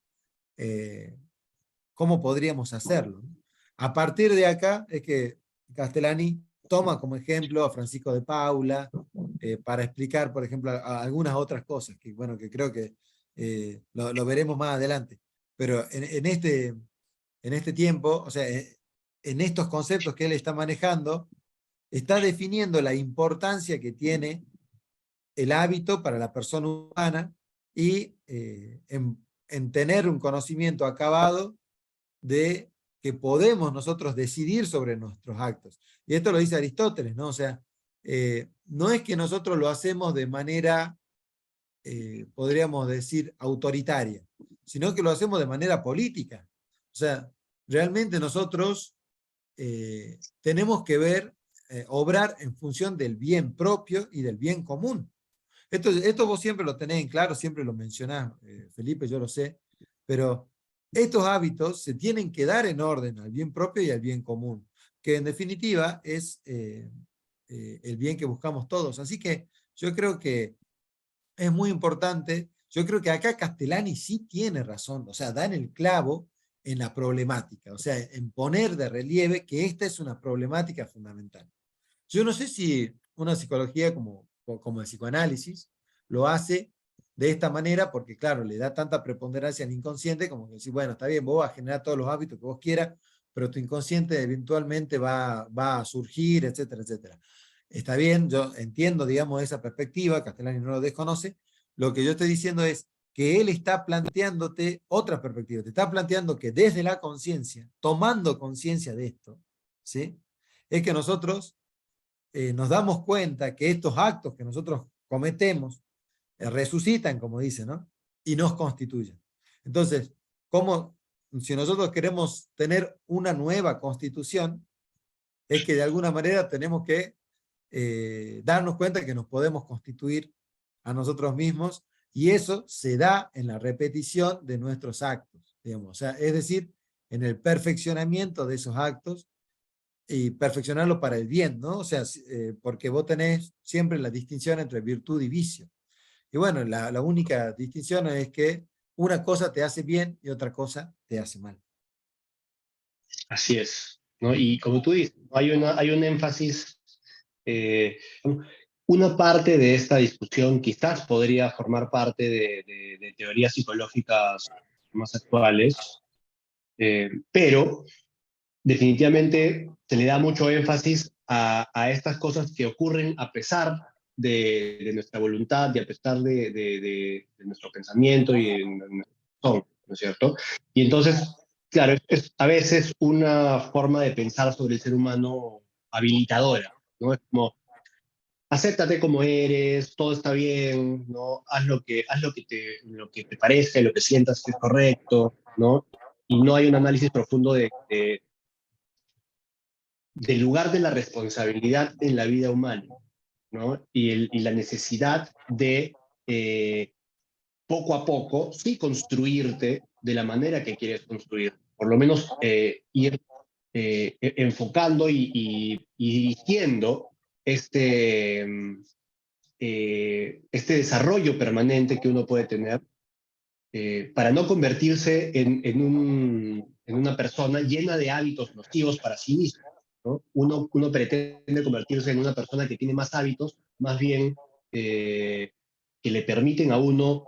¿cómo podríamos hacerlo? A partir de acá es que Castellani toma como ejemplo a Francisco de Paula para explicar, por ejemplo, algunas otras cosas que, bueno, que creo que lo veremos más adelante. Pero en este tiempo, o sea, en estos conceptos que él está manejando, está definiendo la importancia que tiene el hábito para la persona humana y en tener un conocimiento acabado de que podemos nosotros decidir sobre nuestros actos. Y esto lo dice Aristóteles, ¿no? O sea, no es que nosotros lo hacemos de manera, podríamos decir, autoritaria, sino que lo hacemos de manera política. O sea, realmente nosotros tenemos que ver, obrar en función del bien propio y del bien común. Esto vos siempre lo tenés en claro, siempre lo mencionás, Felipe, yo lo sé, pero estos hábitos se tienen que dar en orden al bien propio y al bien común, que en definitiva es el bien que buscamos todos. Así que yo creo que es muy importante, yo creo que acá Castellani sí tiene razón, o sea, da en el clavo en la problemática, o sea, en poner de relieve que esta es una problemática fundamental. Yo no sé si una psicología como el psicoanálisis lo hace de esta manera porque, claro, le da tanta preponderancia al inconsciente como que decir, bueno, está bien, vos vas a generar todos los hábitos que vos quieras, pero tu inconsciente eventualmente va a surgir, etcétera, etcétera. Está bien, yo entiendo, digamos, esa perspectiva, Castellani no lo desconoce. Lo que yo estoy diciendo es, que él está planteándote otra perspectiva. Te está planteando que desde la conciencia, tomando conciencia de esto, ¿sí? Es que nosotros nos damos cuenta que estos actos que nosotros cometemos resucitan, como dice, ¿no? Y nos constituyen. Entonces, ¿cómo, si nosotros queremos tener una nueva constitución, es que de alguna manera tenemos que darnos cuenta que nos podemos constituir a nosotros mismos y eso se da en la repetición de nuestros actos, digamos. O sea, es decir, en el perfeccionamiento de esos actos y perfeccionarlo para el bien, ¿no? O sea, porque vos tenés siempre la distinción entre virtud y vicio. Y bueno, la única distinción es que una cosa te hace bien y otra cosa te hace mal. Así es, ¿no? Y como tú dices, hay un énfasis, eh, una parte de esta discusión quizás podría formar parte de teorías psicológicas más actuales, pero definitivamente se le da mucho énfasis a estas cosas que ocurren a pesar de nuestra voluntad y a pesar de nuestro pensamiento y de nuestro corazón, ¿no es cierto? Y entonces, claro, es a veces una forma de pensar sobre el ser humano habilitadora, ¿no? Es como, acéptate como eres, todo está bien, ¿no? Lo que te parece, lo que sientas que es correcto, ¿no? Y no hay un análisis profundo del lugar de la responsabilidad en la vida humana, ¿no? Y la necesidad de poco a poco, sí, construirte de la manera que quieres construir. Por lo menos ir enfocando y dirigiendo este, este desarrollo permanente que uno puede tener para no convertirse en una persona llena de hábitos nocivos para sí mismo, ¿no? Uno pretende convertirse en una persona que tiene más hábitos, más bien que le permiten a uno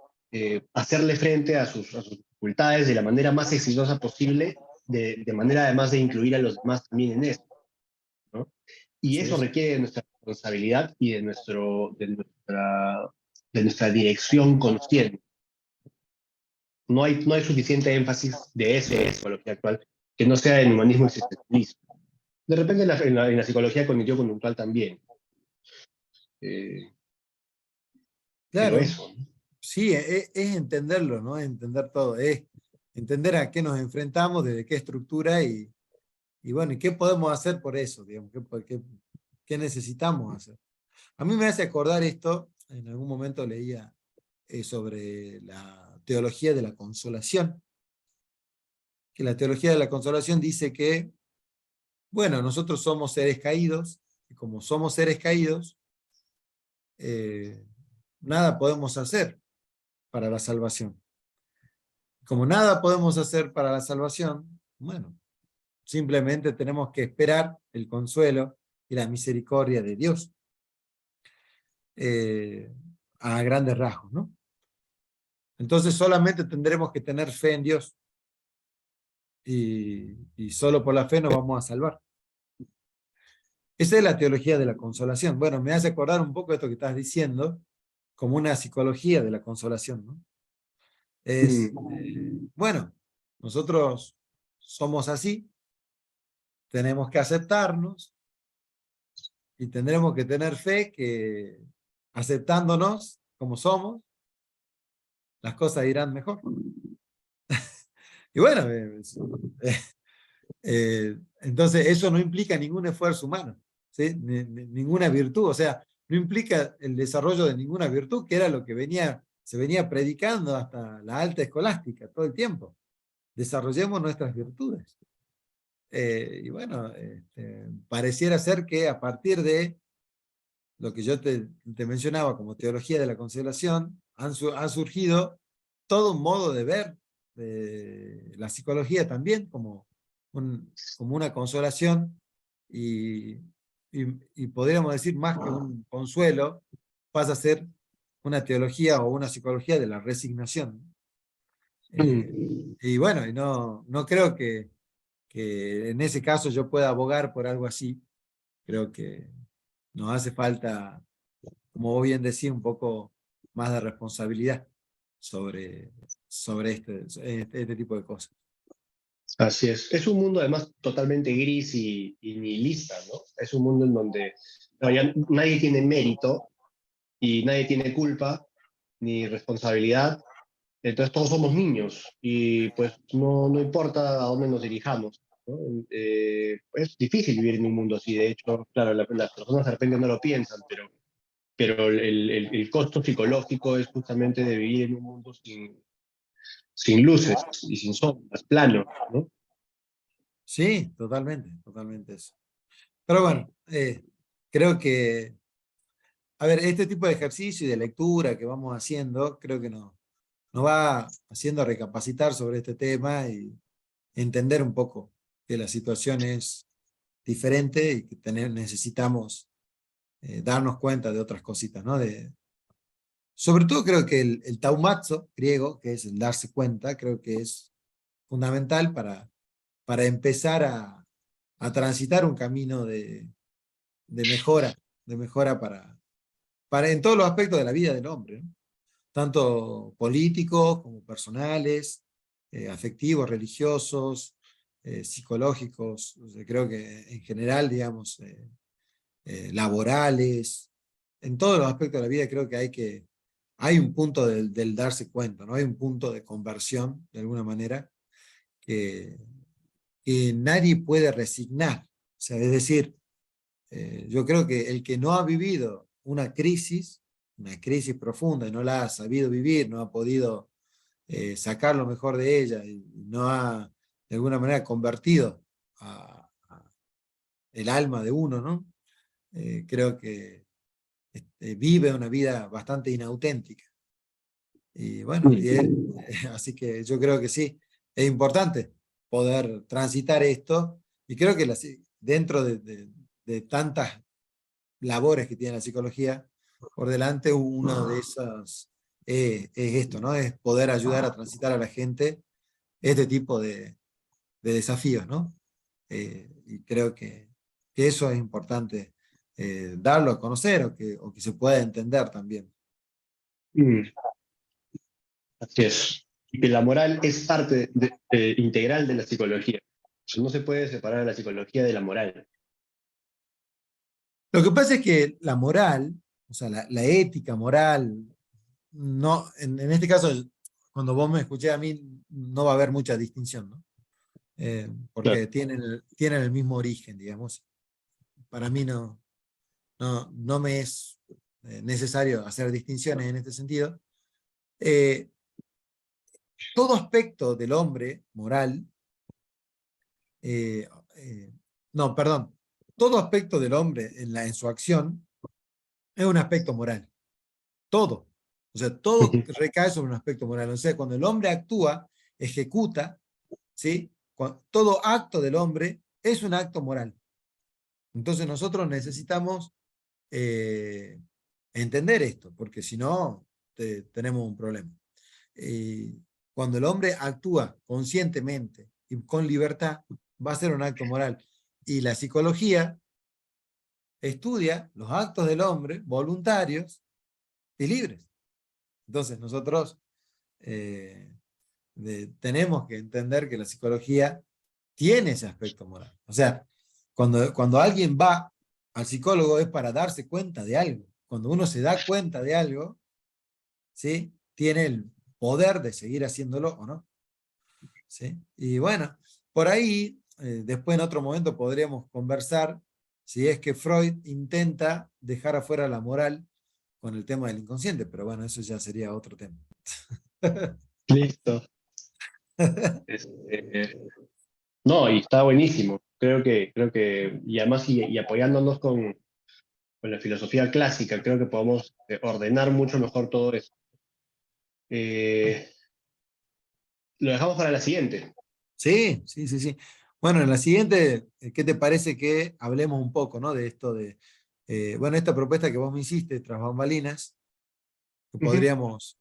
hacerle frente a sus dificultades de la manera más exitosa posible, de manera además de incluir a los demás también en eso, ¿no? Y Sí, eso sí. requiere de nuestra responsabilidad y de nuestra dirección consciente. No hay suficiente énfasis de eso en la psicología actual que no sea en humanismo existencialista. De repente en la psicología cognitivo-conductual también. Eh, pero Claro, eso, ¿no? sí, es entenderlo, ¿no? Entender todo, es entender a qué nos enfrentamos, desde qué estructura y bueno, y qué podemos hacer por eso, digamos, qué necesitamos hacer. A mí me hace acordar esto, en algún momento leía sobre la teología de la consolación, que la teología de la consolación dice que, bueno, nosotros somos seres caídos, y como somos seres caídos, eh, nada podemos hacer para la salvación. Como nada podemos hacer para la salvación, bueno, simplemente tenemos que esperar el consuelo y la misericordia de Dios eh, a grandes rasgos, ¿no? Entonces solamente tendremos que tener fe en Dios y solo por la fe nos vamos a salvar. Esa es la teología de la consolación. Bueno, me hace acordar un poco de esto que estás diciendo, como una psicología de la consolación, ¿no? Es, bueno, nosotros somos así, tenemos que aceptarnos y tendremos que tener fe que aceptándonos como somos, las cosas irán mejor. Y bueno, entonces eso no implica ningún esfuerzo humano, ¿sí? Ninguna virtud, o sea, no implica el desarrollo de ninguna virtud, que era lo que se venía predicando hasta la alta escolástica todo el tiempo. Desarrollemos nuestras virtudes. Y bueno, pareciera ser que a partir de lo que yo te mencionaba como teología de la consolación, ha surgido todo un modo de ver la psicología también como una consolación y, y podríamos decir más que un consuelo, pasa a ser una teología o una psicología de la resignación. Eh, y bueno, y no creo que en ese caso yo pueda abogar por algo así. Creo que nos hace falta, como vos bien decís, un poco más de responsabilidad sobre este tipo de cosas. Así es. Es un mundo además totalmente gris y nihilista, ¿no? Es un mundo en donde no, ya nadie tiene mérito y nadie tiene culpa ni responsabilidad. Entonces todos somos niños y pues no importa a dónde nos dirijamos, ¿no? Es difícil vivir en un mundo así. De hecho, claro, las personas de repente no lo piensan, pero el costo psicológico es justamente de vivir en un mundo sin luces y sin sombras, plano, ¿no? Sí, totalmente, totalmente eso. Pero bueno, creo que, a ver, este tipo de ejercicio y de lectura que vamos haciendo, creo que nos va haciendo recapacitar sobre este tema y entender un poco que la situación es diferente y que necesitamos darnos cuenta de otras cositas, ¿no? Sobre todo creo que el taumazo griego, que es el darse cuenta, creo que es fundamental para empezar a transitar un camino de mejora, de mejora para en todos los aspectos de la vida del hombre, ¿no? Tanto políticos como personales, afectivos, religiosos, psicológicos. O sea, creo que en general, digamos, laborales, en todos los aspectos de la vida creo que hay un punto del darse cuenta, ¿no? Hay un punto de conversión, de alguna manera, que, que nadie puede resignar. O sea, es decir, yo creo que el que no ha vivido una crisis profunda, y no la ha sabido vivir, no ha podido sacar lo mejor de ella, y no ha de alguna manera convertido a el alma de uno, ¿no? Creo que vive una vida bastante inauténtica. Y bueno, así que yo creo que sí, es importante poder transitar esto, y creo que dentro de tantas labores que tiene la psicología por delante, uno de esos es esto, ¿no? Es poder ayudar a transitar a la gente este tipo de desafíos, ¿no? Y creo que eso es importante darlo a conocer o que se pueda entender también. Mm, así es. Y que la moral es parte integral de la psicología. No se puede separar la psicología de la moral. Lo que pasa es que la moral, o sea, la ética moral, no, este caso, cuando vos me escuché a mí, no va a haber mucha distinción, ¿no? Claro. Porque tienen el mismo origen, digamos. Para mí no me es necesario hacer distinciones en este sentido. Eh, Todo aspecto del hombre moral, eh, eh, no, perdón, todo aspecto del hombre en su acción es un aspecto moral. Todo. O sea, todo Ujú. recae sobre un aspecto moral. O sea, cuando el hombre actúa, ejecuta, ¿sí? Todo acto del hombre es un acto moral. Entonces nosotros necesitamos eh, entender esto, porque si no, tenemos un problema. Eh, Cuando el hombre actúa conscientemente y con libertad, va a ser un acto moral. Y la psicología estudia los actos del hombre voluntarios y libres. Entonces nosotros eh, tenemos que entender que la psicología tiene ese aspecto moral. O sea, cuando alguien va al psicólogo es para darse cuenta de algo. Cuando uno se da cuenta de algo, ¿sí? Tiene el poder de seguir haciéndolo o no. ¿Sí? Y bueno, por ahí, después en otro momento podríamos conversar si es que Freud intenta dejar afuera la moral con el tema del inconsciente, pero bueno, eso ya sería otro tema. Listo. No, y está buenísimo. Y además, y apoyándonos con la filosofía clásica, creo que podemos ordenar mucho mejor todo eso. Eh, lo dejamos para la siguiente. Sí, sí, sí, sí. Bueno, en la siguiente, ¿qué te parece que hablemos un poco, ¿no? De esto bueno, esta propuesta que vos me hiciste tras bambalinas, que Ujú. podríamos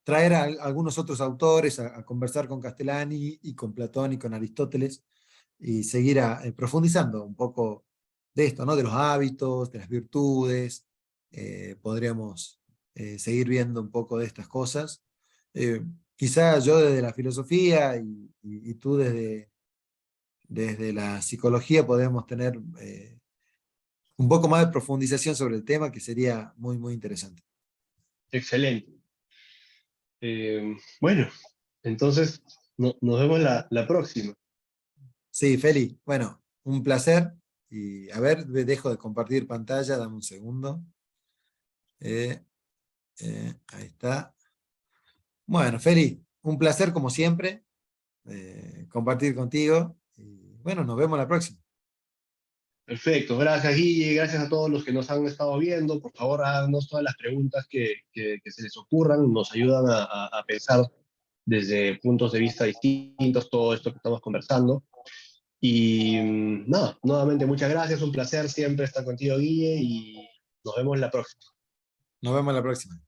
traer a algunos otros autores a conversar con Castellani y con Platón y con Aristóteles y seguir profundizando un poco de esto, ¿no? De los hábitos, de las virtudes, podríamos seguir viendo un poco de estas cosas. Quizá yo desde la filosofía y tú desde la psicología podemos tener un poco más de profundización sobre el tema, que sería muy, muy interesante. Excelente. Bueno, entonces nos vemos la próxima. Sí, Feli, bueno, un placer. Y a ver, dejo de compartir pantalla, dame un segundo. Ahí está. Bueno, Feli, un placer como siempre compartir contigo. Y bueno, nos vemos la próxima. Perfecto, gracias Guille, gracias a todos los que nos han estado viendo. Por favor, háganos todas las preguntas que se les ocurran, nos ayudan a pensar desde puntos de vista distintos todo esto que estamos conversando. Y nada, nuevamente muchas gracias, un placer siempre estar contigo Guille y nos vemos la próxima. Nos vemos la próxima.